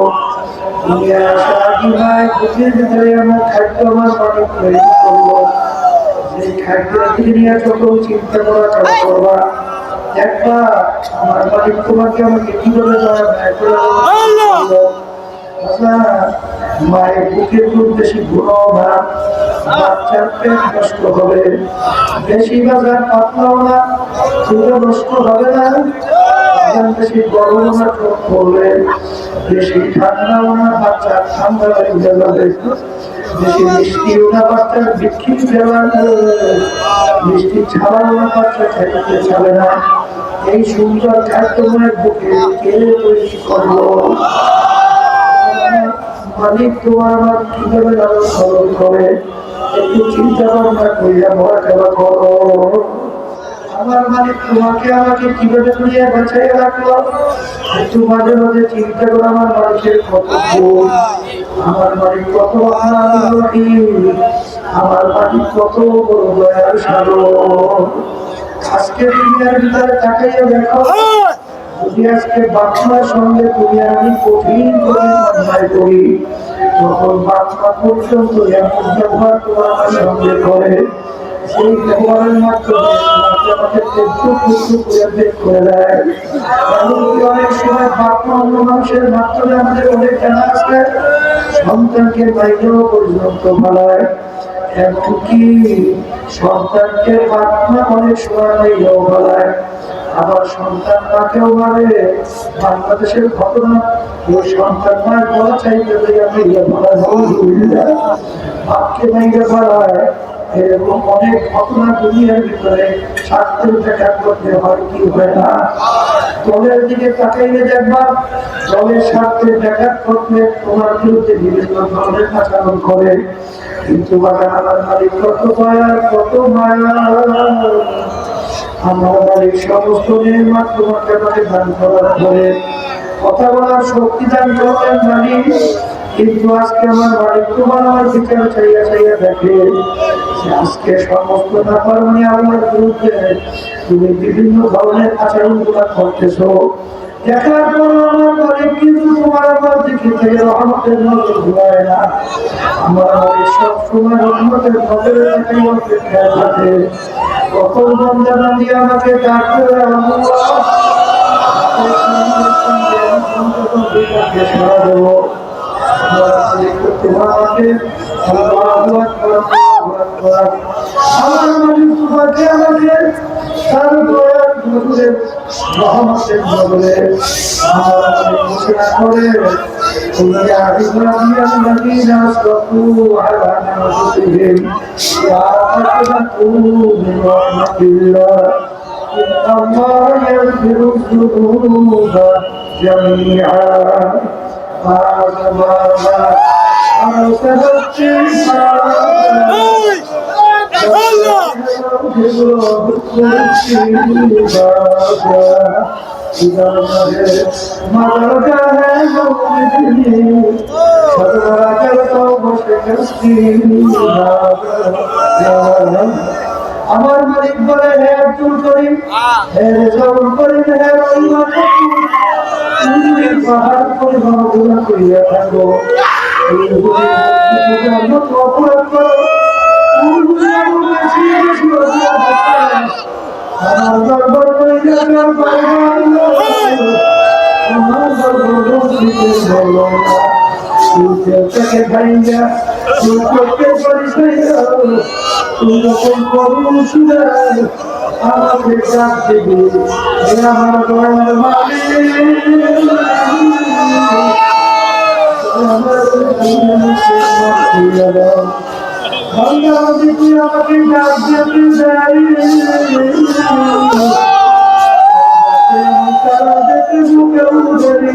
দুনিয়ার আসার আগে ভাই বুঝির ভিতরে আমার খাদ্য আমার মালিক তৈরি করবো। সেই খাদ্যের দিকে নিয়ে যখন চিন্তা করা চালু করবা, দেখবা আমার মালিক তোমাকে আমাকে কিভাবে দয়া মায়া করে। মায়ের বুকের দুধ বেশি ঘুরো না, বাচ্চার পেট নষ্ট হবে। বেশি বাজার পাতলাও না, দুধ নষ্ট হবে না। বাগান বেশি গরম না পড়লে, বেশি ঠান্ডাও না বাচ্চা ঠান্ডা লেগে যাবে, বেশি মিষ্টিও না বাচ্চার বিক্ষি ফেলাবে, মিষ্টি ছাড়াও না বাচ্চা খাইতে ছাড়ে না। এই সুন্দর খাদ্যময়ের বুকে কে তৈরি করলো? মালিক তোমার আমার কিভাবে লালন পালন করে একটু চিন্তা ভাবনা করিয়া ভরা খেলা করো। আমার মালিক তোমাকে আমাকে কিভাবে করিয়া বাঁচাইয়া রাখলো একটু মাঝে মাঝে চিন্তা করো। আমার মালিকের কত গুণ, আমার মালিক কত রহিম, আমার মালিক কত বড় দয়ার সাগর। আজকে দুনিয়ার ভিতরে তাকাইয়া দেখো, যদি আজকে বাচ্চার সঙ্গে তুমি আমি কঠিন অন্যায় করি, তখন বাচ্চা পর্যন্ত এমন ব্যবহার তোমার সঙ্গে করে, সেই ব্যবহারের মাধ্যমে আমাকে বের করে দেয়। এমনকি অনেক সময় বাচ্চা অন্য মানুষের মাধ্যমে আমাদের অনেক জানা আছে, সন্তানকে বাইরেও পর্যন্ত বলায়। এমনকি সন্তানকে বাচ্চা অনেক সময় বাইরেও বলায়, আবার সন্তান মাকেও মানে। বাংলাদেশের ঘটনা, ওই সন্তান মায়ের বলা চাইতে বাপকে বাইরে বলায়। এরকম অনেক ঘটনা দুনিয়ার ভিতরে স্বার্থের দেখা করতে হয়, কি হয় না। দলের দিকে তাকাইলে দেখবা, দলের স্বার্থে দেখা করতে তোমার বিরুদ্ধে বিভিন্ন ধরনের আচরণ করে, কিন্তু বাগান আমার মালিক কত মায়া, কত মায়া। আমার মালিক সমস্ত নির্মাণ তোমাকে আমাকে দান করার পরে কথা বলার শক্তি দান করবেন মালিক। কিন্তু আজকে আমার মালিক তোমার আমার বিচার চাইয়া চাইয়া দেখে, আজকে সমস্ত ব্যাপারণী আমার বিরুদ্ধে তুমি বিভিন্ন ধরনের আচরণ গুলা করতেছো। দেখার পর আমার মালিক কিন্তু তোমার আমার দিকে থেকে রহমতের নজর ঘুরায় না। আমার মালিক সবসময় রহমতের নজরে থেকে অপেক্ষায় থাকে। কখন বন্ধনা দিয়ে আমাকে ডাকবে, সারা দেবো। তোমাকে আমার মালিক তোমাকে আমাকে তার দয়ার নজরে, রহমতের নজরে আমার মালিক ঘোষণা করে, الله يغفر الذنوب جميعا আমার মালিক বলে, হে আব্দুল করিম, হে রেজাউল করিম, হে রহিমান, তুমি পাহাড় পরিমাণ করিয়া থাকো, অপরাধ করো, আমার দরবার করিয়া আমার দরবার থেকে ভাইয়া আমাকে ডাক দেবে, আমার দয়ার আমাকে ডাক দেবে যাই তারা দেখে মুখে উদারি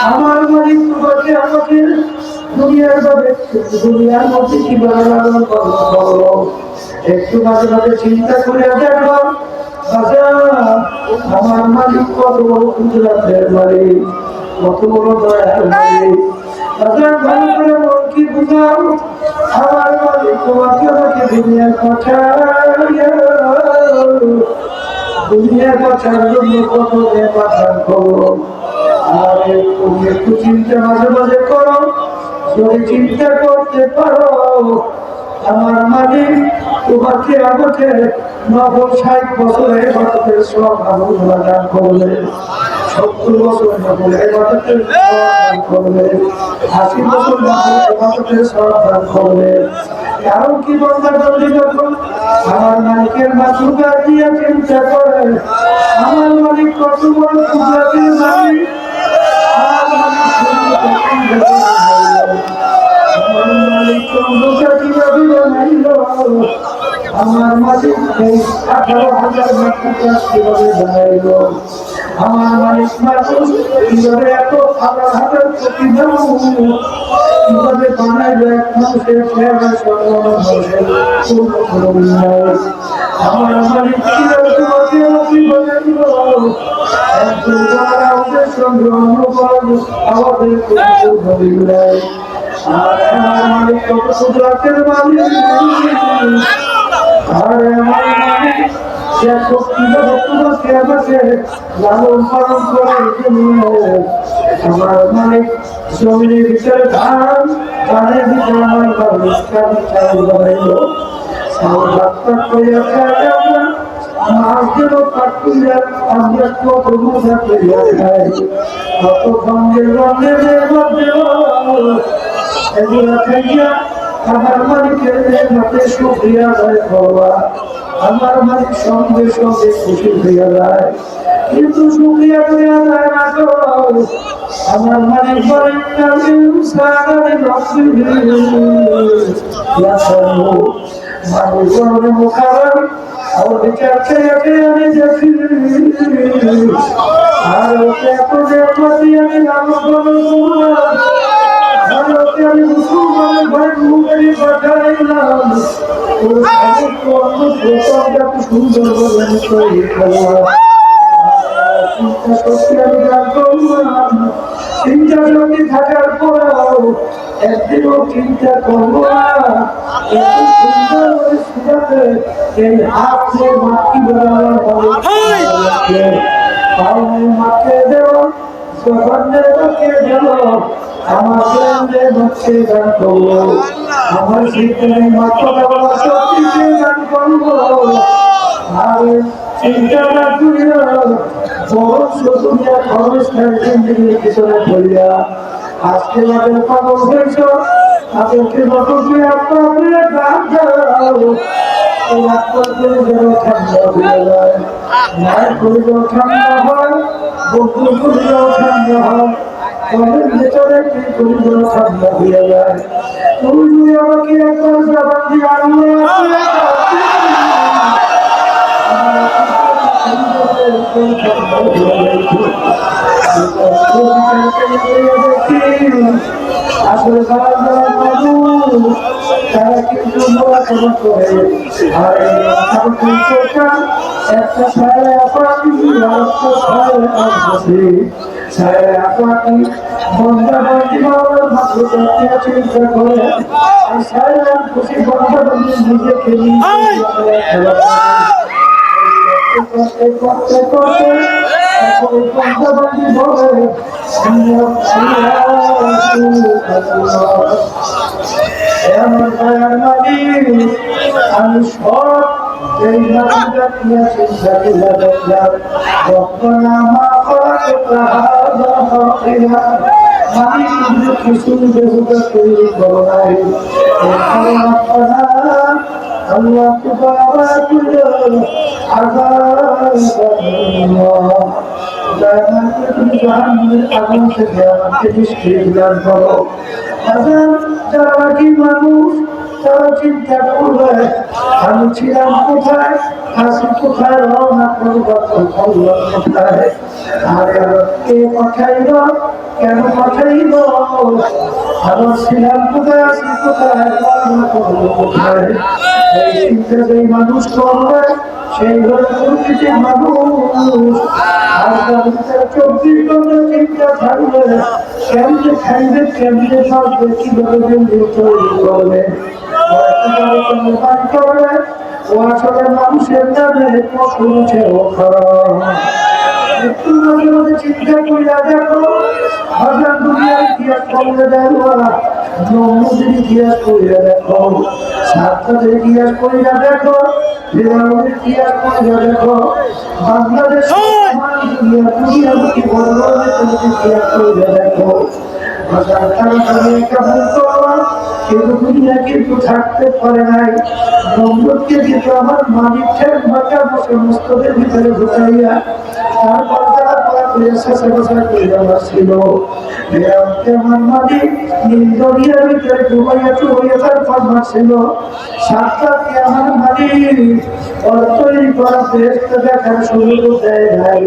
আমার মালিক তোমাকে আমাকে দুনিয়ার মধ্যে কিভাবে লালন পালন করো একটু মাঝে মাঝে চিন্তা করে দেখো। আমার মালিক কত বড় কুদরতের মালিক, কত বড় দয়ার মালিক। ভালো করে মন কি বুঝাও, আমার মালিক তোমাকে আমাকে দুনিয়ার কথার জন্য কত পাঠান করো। আর তুমি একটু চিন্তা মাঝে মাঝে করো, যদি চিন্তা করতে পারো আমার মালিক তোমাকে আমাকে 60 বছরে ভারতের সব ভালো দান করলে, 70 বছর নফল ইবাদতের সওয়াব করবে, 80 বছর নফল ইবাদতের সওয়াব করবে। কারণ কি বলতে বলতে যখন আমার মালিকের মাসুকা দিয়ে চিন্তা করে, আমার মালিক কত বড় কুদরতের মালিক, আমার মালিক আমার মালিক চন্দ্রকে কিভাবে বানাইল, আমার মালিক এই 18,000 মাসুকা কিভাবে বানাইল, আমার মালিক মানুষ কিভাবে এত হাজার হাজার কোটি মানুষ কিভাবে বানাইলো, এক মানুষের চেহারা আমার মালিক কিভাবে তোমাকে বানাইল, একজন আমাদের সঙ্গে অনুভব আমাদের আর আমার মালিক কত কুদরতের মালিক, আর আমার মালিক সে শক্তিভাবে তোমাকে আমাকে লালন পালন করার জন্য আমার মালিক জমিনের ভিতরে ধান, ধানের ভিতরে আমার মানুষ চাউল বানাইল, চাউল ভাত করিয়া খাই আমরা, মাছদেরও পাট করিয়া আমরা কত মজা করিয়া খাই, কত সঙ্গের রঙের এগুলা খাইয়া আমার মালিকের মতে শুক্রিয়া আদায় করবা, আমার মালিক সঙ্গে সঙ্গে খুশি হইয়া যায়, কিন্তু শুক্রিয়া করিয়া যায় না তো আমার মালিক বলেন মানুষ বলে মুখার আর বিচার খেয়ে আমি দেখি, আর ওকে এত দেখি আমি আমি মুসলমানের ঘরে মুখেরই পাঠাইলাম, সুন্দর তৈরি করলাম, চিন্তা শক্তি আমি দান করলাম, চিন্তা শক্তি থাকার পরেও একদিনও চিন্তা করবো না এই হাতে মাটি মাকে দেব মাকে দেব আমাকে মাকে দান করবো, আমার সেখানে মাথা দেওয়া শক্তিকে দান করবো, আর চিন্তা না করিয়া বরং দুনিয়া খরচ পিছনে ধরিয়া আজকে যাদের পাগল হয়েছ তাদেরকে যতকে আপনাদের গান দাও, আপনার যেন ঠান্ডা হয়ে যায়, মায়ের শরীরেও ঠান্ডা হয়, বন্ধুর শরীরেও ঠান্ডা হয়, মনের ভেতরে কি শরীরেও ঠান্ডা হয়ে যায়। তুমি যদি আমাকে একবার জবান দিয়ে আসলে তারা কিন্তু করে একটা সাড়ে আপাতি বন্ধাবন্দি চিন্তা করে সাড়ে খুশি বন্ধাবন্দি নিজেকে করতে করতে আমি সব এই চিন্তা দেখলাম আমি কিন্তু কিছু বেহুদা তৈরি করো নাই, আল্লাহ আগুন থেকে আমাকে নিষ্ক্রিয় দান করো। যারা বাকি মানুষ তারা চিন্তা করবে আমি ছিলাম কোথায়, হাসি কোথায়, রওনা করবার কোথায়, আর কে পাঠাইল, কেন পাঠাইল, আমার ছিলাম কোথায়, আসি কোথায়, রওনা করবো কোথায়, এই চিন্তা যেই মানুষ করবে সেই ঘরে প্রকৃতি মানুষ, আর 24 ঘন্টা চিন্তা থাকবে কেমনে খাইবে, কেমনে থাকবে, কিভাবে তৈরি করবে, করবে ও আসলে মানুষের নামে পশুছে ও খারাপ। একটু মাঝে মাঝে চিন্তা করিয়া দেখো, হাজার দুনিয়ার ইতিহাস করলে দেখো নমরুদের ইতিহাস পড়িয়া দেখো, সাদ্দাতের ইতিহাস পড়িয়া দেখো, ফিরআউনের ইতিহাস পড়িয়া দেখো, বাংলাদেশ দুনিয়ামুখী বড়দের ইতিহাস পড়িয়া দেখো। কিন্তু দুনিয়া কিন্তু থাকতে পারে নাই। নমরুদকে কিন্তু আমার মালিক ঠেক ভাটা সমস্তদের ভিতরে ঢুকাইয়া তারপর তারা পড়া করে শেষে বসা করে দেওয়া ছিল। আমার মালিক দরিয়ার ভিতরে ডুবাইয়া চুবাইয়া তারপর মারছিল। সাতটাকে আমার মালিক তৈরি করা ফেরেশতা দেখার সুযোগ দেয় নাই।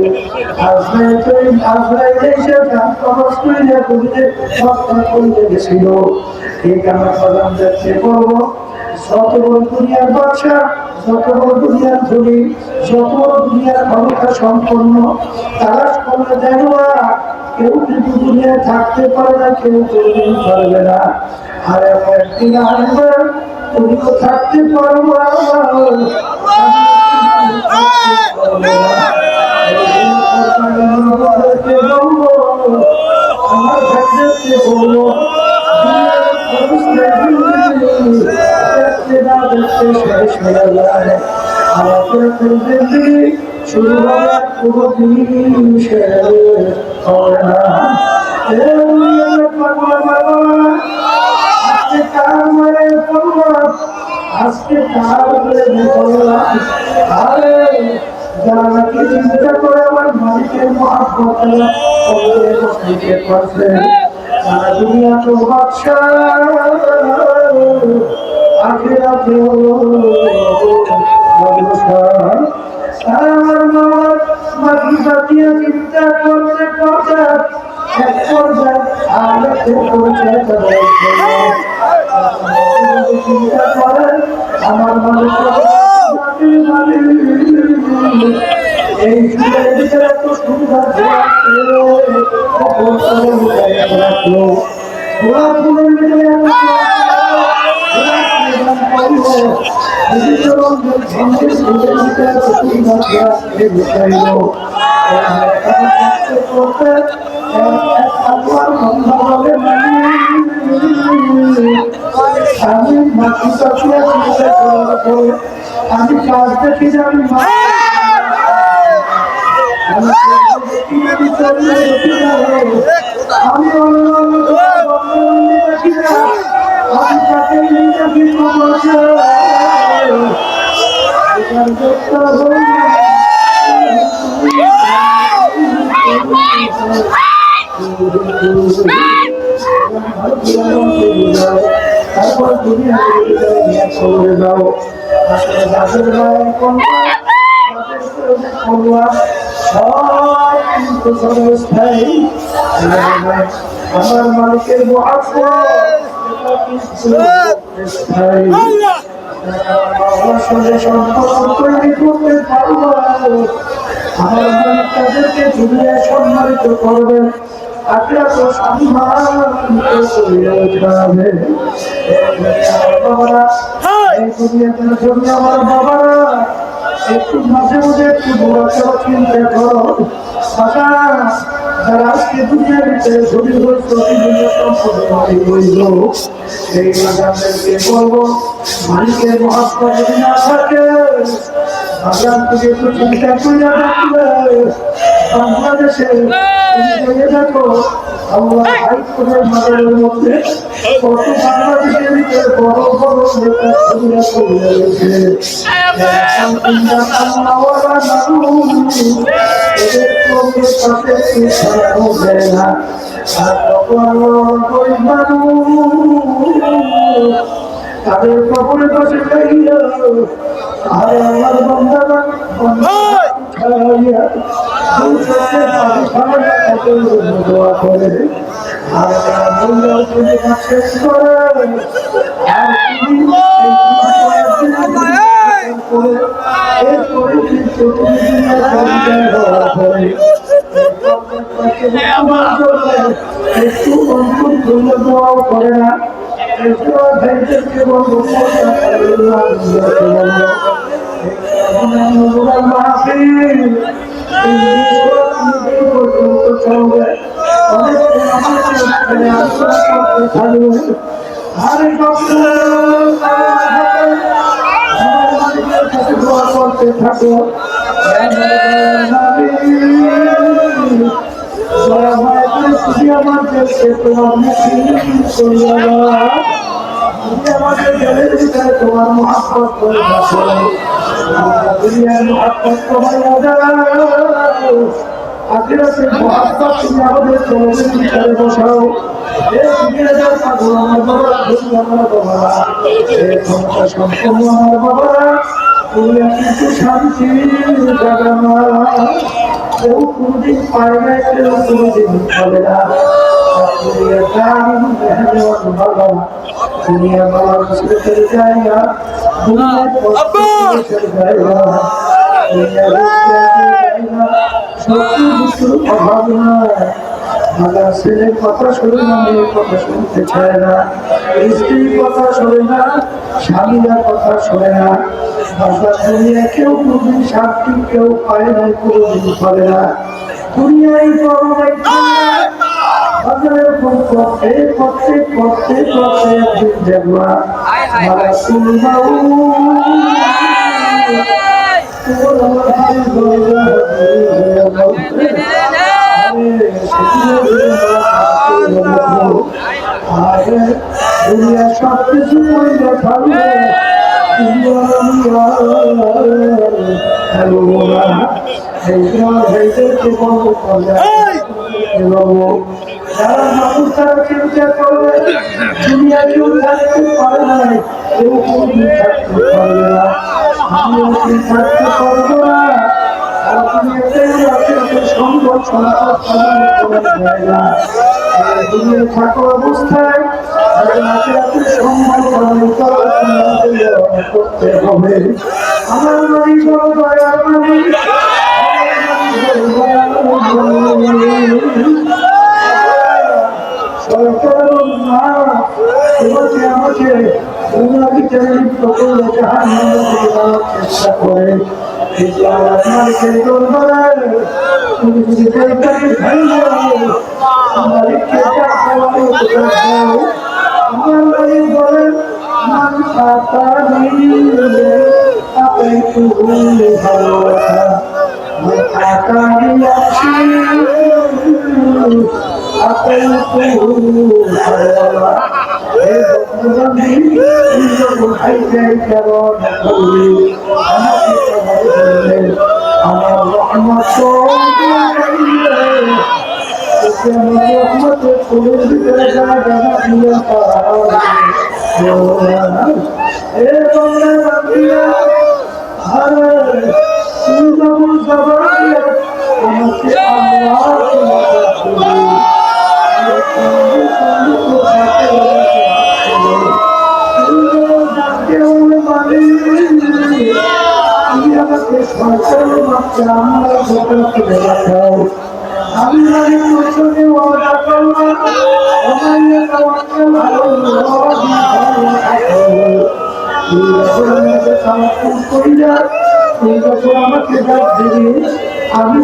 আজরাইল এসে যান কবজ করিয়া কবিতে হত্যা করিতে গেছিল। ঠিক আমার প্রধান দেখতে করবো যত বড় দুনিয়ার বাদশা, যত বড় দুনিয়ার ধনী, যত বড় দুনিয়ার ক্ষমতা সম্পন্ন, তারা সকলে দেখবা কেউ কিন্তু দুনিয়ায় থাকতে পারে না, কেউ কোনদিন পারবে না। আর এমন একদিন আসবে তুমিও থাকতে পারবো আমার ভাগ্যকে বলবো শুরু হবে আজকে যারা নাকি চিন্তা করে আমার মালিকের মহাব্বত পারছে, তারা দুনিয়া তো বাদশা আখিরাতে হলো আমার মামার মাদ্রাসা দিয়ে চিন্তা করতে করতে এক পর্যায়ে আলাদা করছে চিন্তা করে আমার মালিক এই যুগের ভিতরে এত সুন্দর রাখলো ঘোড়া ফুলের ভিতরে আমি কাজ দেখি যাবি আমি তারপর দুনিয়া চলে যাও আসলে যাদের আমার মালিকের আমার মালিক তাদেরকে দুনিয়ায় সম্মানিত করবেন, আখিরাত সম্মান বাবারা এই দুনিয়ার জন্য আমার বাবারা একটু মাঝে মাঝে একটু বড় চিন্তা করো। যারা আজকে দুনিয়ার ভিতরে ধনী হয়েছে সেই বাগানদেরকে বলবো মালিকের মহাত্মা যদি না থাকে বাগান থেকে একটু চিন্তা করে রাখবে। বাংলাদেশে দেখো আল্লাহ হাইকোর্টের মাদারের মধ্যে কত বাংলাদেশের ভিতরে বড় বড় নেতা করিয়া করিয়া গেছে। তাদের কবরে বসে খাইয়া আর আমার বন্ধা দোয়া করে আর শেষ করে একটু অন্তর তুলে দেওয়াও করে না। অনেক हर वक्त আমার মালিকের কাছে দোয়া করতে থাকো দয়া মায়া করে তুমি আমাদেরকে তোমার মুখে করিয়া তুমি আমাদের জলের ভিতরে তোমার মহাব্বত করে রাখো দুনিয়ার মহাব্বত তোমার আখিরাতের মহাব্বত তুমি আমাদের জলের ভিতরে বসাও আমার বাবা ক্ষমতা সম্পন্ন আমার বাবারা কিন্তু শান্তি কেউ কোনদিন পায় না কেউ কোনদিন পাবে না দুনিয়া বাবার ছেড়ে জায়গা দুনিয়ার অভাব নয় ছেলের কথা শোনে না মেয়ের কথা শুনতে চায় না স্ত্রীর কথা শোনে না স্বামীরা কথা শোনে না বাবা দুনিয়া কেউ কোনদিন শান্তি কেউ পায় না কোনদিন পাবে না দুনিয়ায় বড় বাজারের করতে করতে করতে করতে একদিন দেখবা মারা শুনবাউ দুনিয়া সব কিছু থাকবে যারা মানুষ তারা চিন্তা করবে দুনিয়া কেউ থাকতে পারে না কেউ কোনদিন থাকতে পারবে না আমিও থাকতে পারবো না থাকা অবস্থায় করতে হবে আমার মানি সরকার তোমাকে আমাকে চেষ্টা করে মালিকের দরবারে তুমি যদি মালিককে আমার মালিক বলেন মান পাতা নিলে আপনি ভুলে ভালো টাকা নিয়েছি আপনি আমার রহমত ফুলের ভিতরে জায়গা দিয়ে আমাকে আমি আমাকে সরকার মাত্র আমার ভোটার তুলে রাখাও আমি সঙ্গে ওয়াদা করলাম আমাকে ডাক দিবি আমি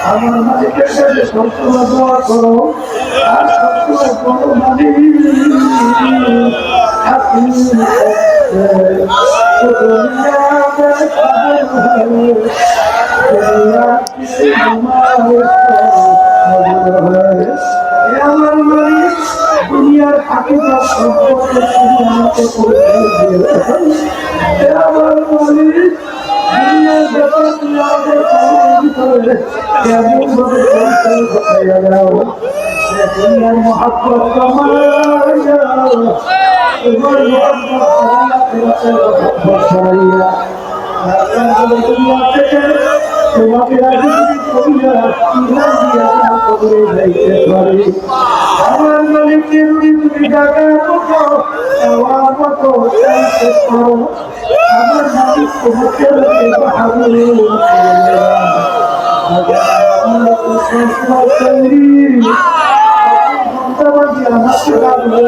আমার মালিকের সাথে সবসময় দোয়া করো আর সবসময় কোনো মালিক আমার মালিক দুনিয়ার হাকিকত সম্পর্কে তুমি আমাকে আমার মালিক দুনিয়ার ব্যাপার তুমি আমাদের ভিতরে কেমন ভাবে যাও দুনিয়ার মহাব্বত তোমার তোমাকে রাজনীতি করিয়া কবরে যাইতে পারে আমার মালিককে তুমি ডাকার মতো আমার মতো চাইতে পারো আমার মালিক তোমাকে আমাকে ডাকবে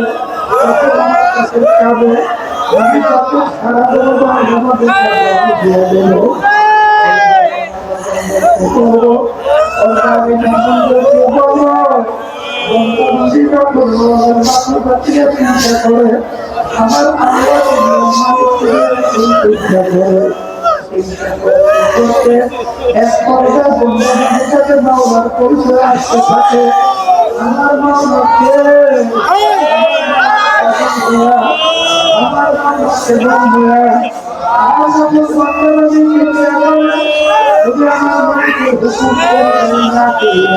আমার কাছে যাবে আমি কত সারা দেবো আমাদের দিয়ে দেবো আমি বন্ধুদেরকে বলবো বন্ধু যখন বাচ্চা চিন্তা করে আমার আল্লাহ চিন্তা করে এক পর্যায়ে বন্ধুদের সাথে মাওলার পরিচয় আসতে থাকে আমার মাওলাকে আমার মাওলাকে বন্ধুরা আমাদের বন্ধুদেরকে আমার মাকে হুকুম করে না করিয়া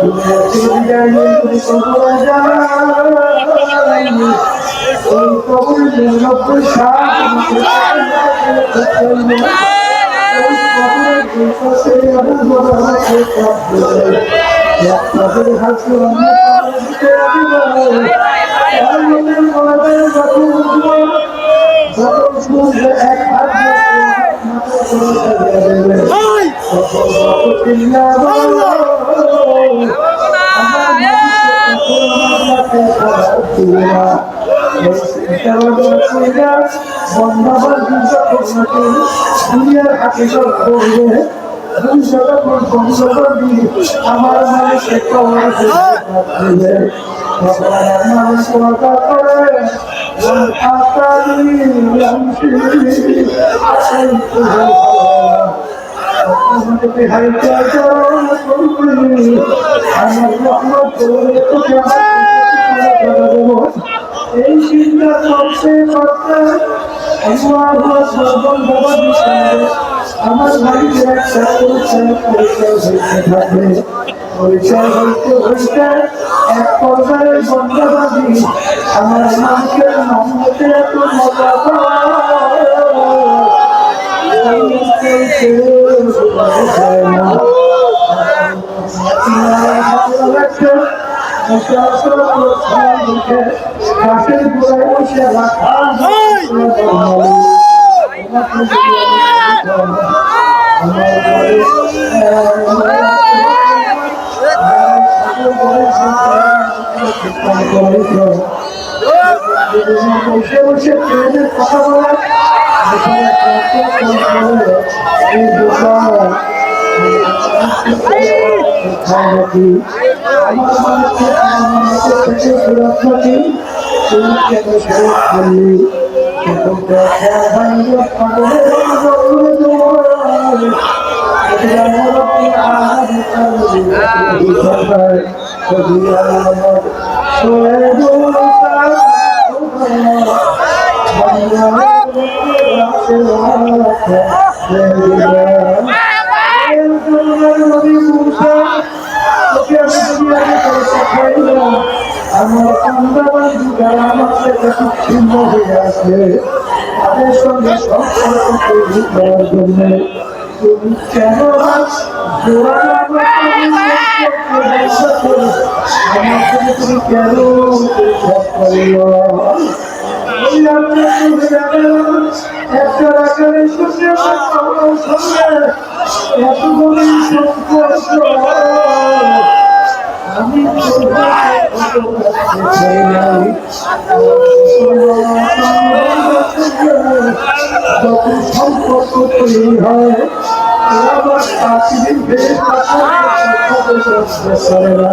দুনিয়া থেকে বিদায় করে কবরে যায় ওই কবরের লক্ষ্য দুনিয়ার হাকিকত করবে আমার মানুষকে কবর দিবে এই চিন্তা করতে করতে আমার বাড়িতে একটা পরিচয় হইতে হইতে এক পর্যায়ে বন্ধাবাদী আমার মাকে নামতে এত মজা কাঠের গোড়ায় বসে রাখা বসে বসে ট্রেনের কথা বলে আমার সন্ধ্যাবাদী যারা আমার সাথে ছিন্ন হয়ে আছে তাদের সঙ্গে সম্পর্ক তৈরি করার জন্য তুমি কেন আমাকে তুমি কেন একটা রাখারের সঙ্গে এতগুলি সম্পর্ক আমি যখন সম্পর্ক তৈরি হয় আবার চাকরি বেশ করে না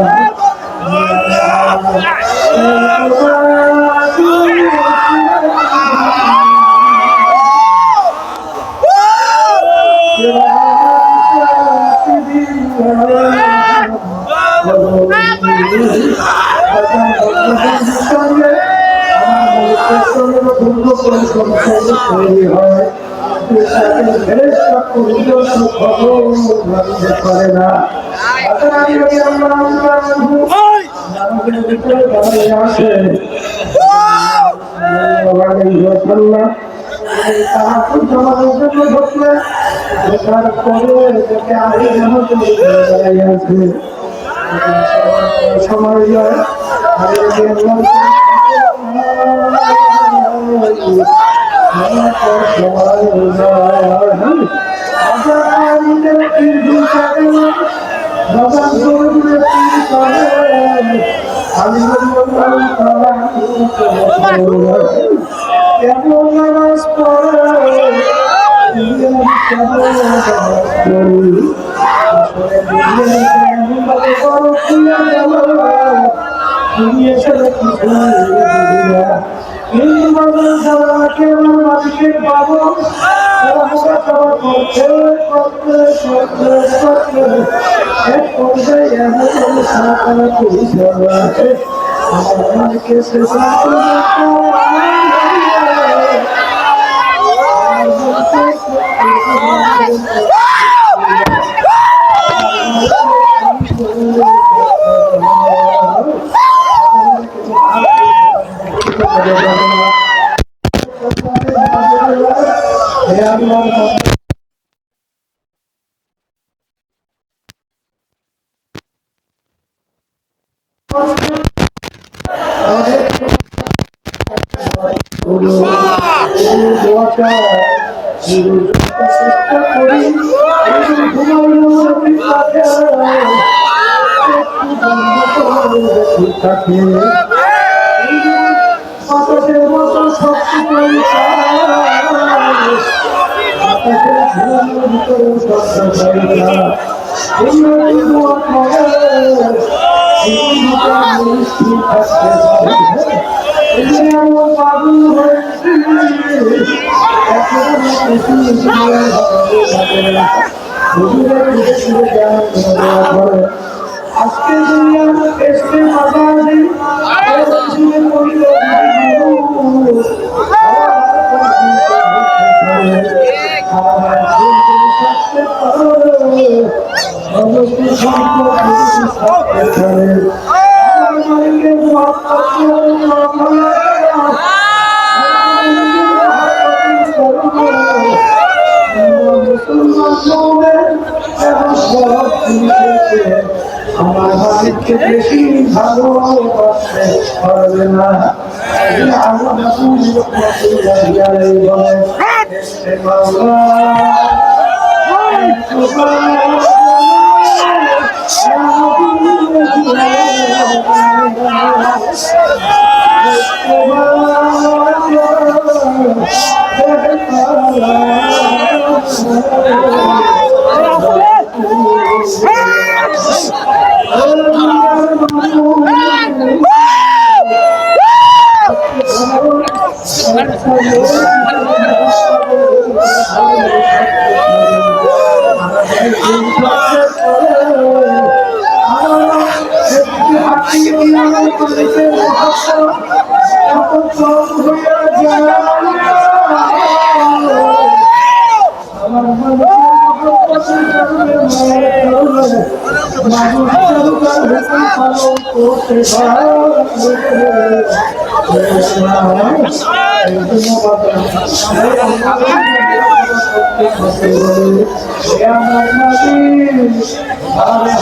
করে না সময় যায় কেমন নামাজ পড়ে আসলে দুনিয়াতে বড় খুলে গেল তুমি আসলে কিছু এই মনে যাওয়াকে আমার মালিকের পাবো করতে করতে করতে করতে এক পর্যায়ে এমন সারা পৌঁছে আমার মালিকের শেষ চেষ্টা করি থাকে বাতাসের মতো শক্তি আজকে দুনিয়া এসে বাজারে আমার মালিককে বেশি ভালোবাসতে পারবে না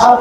হাত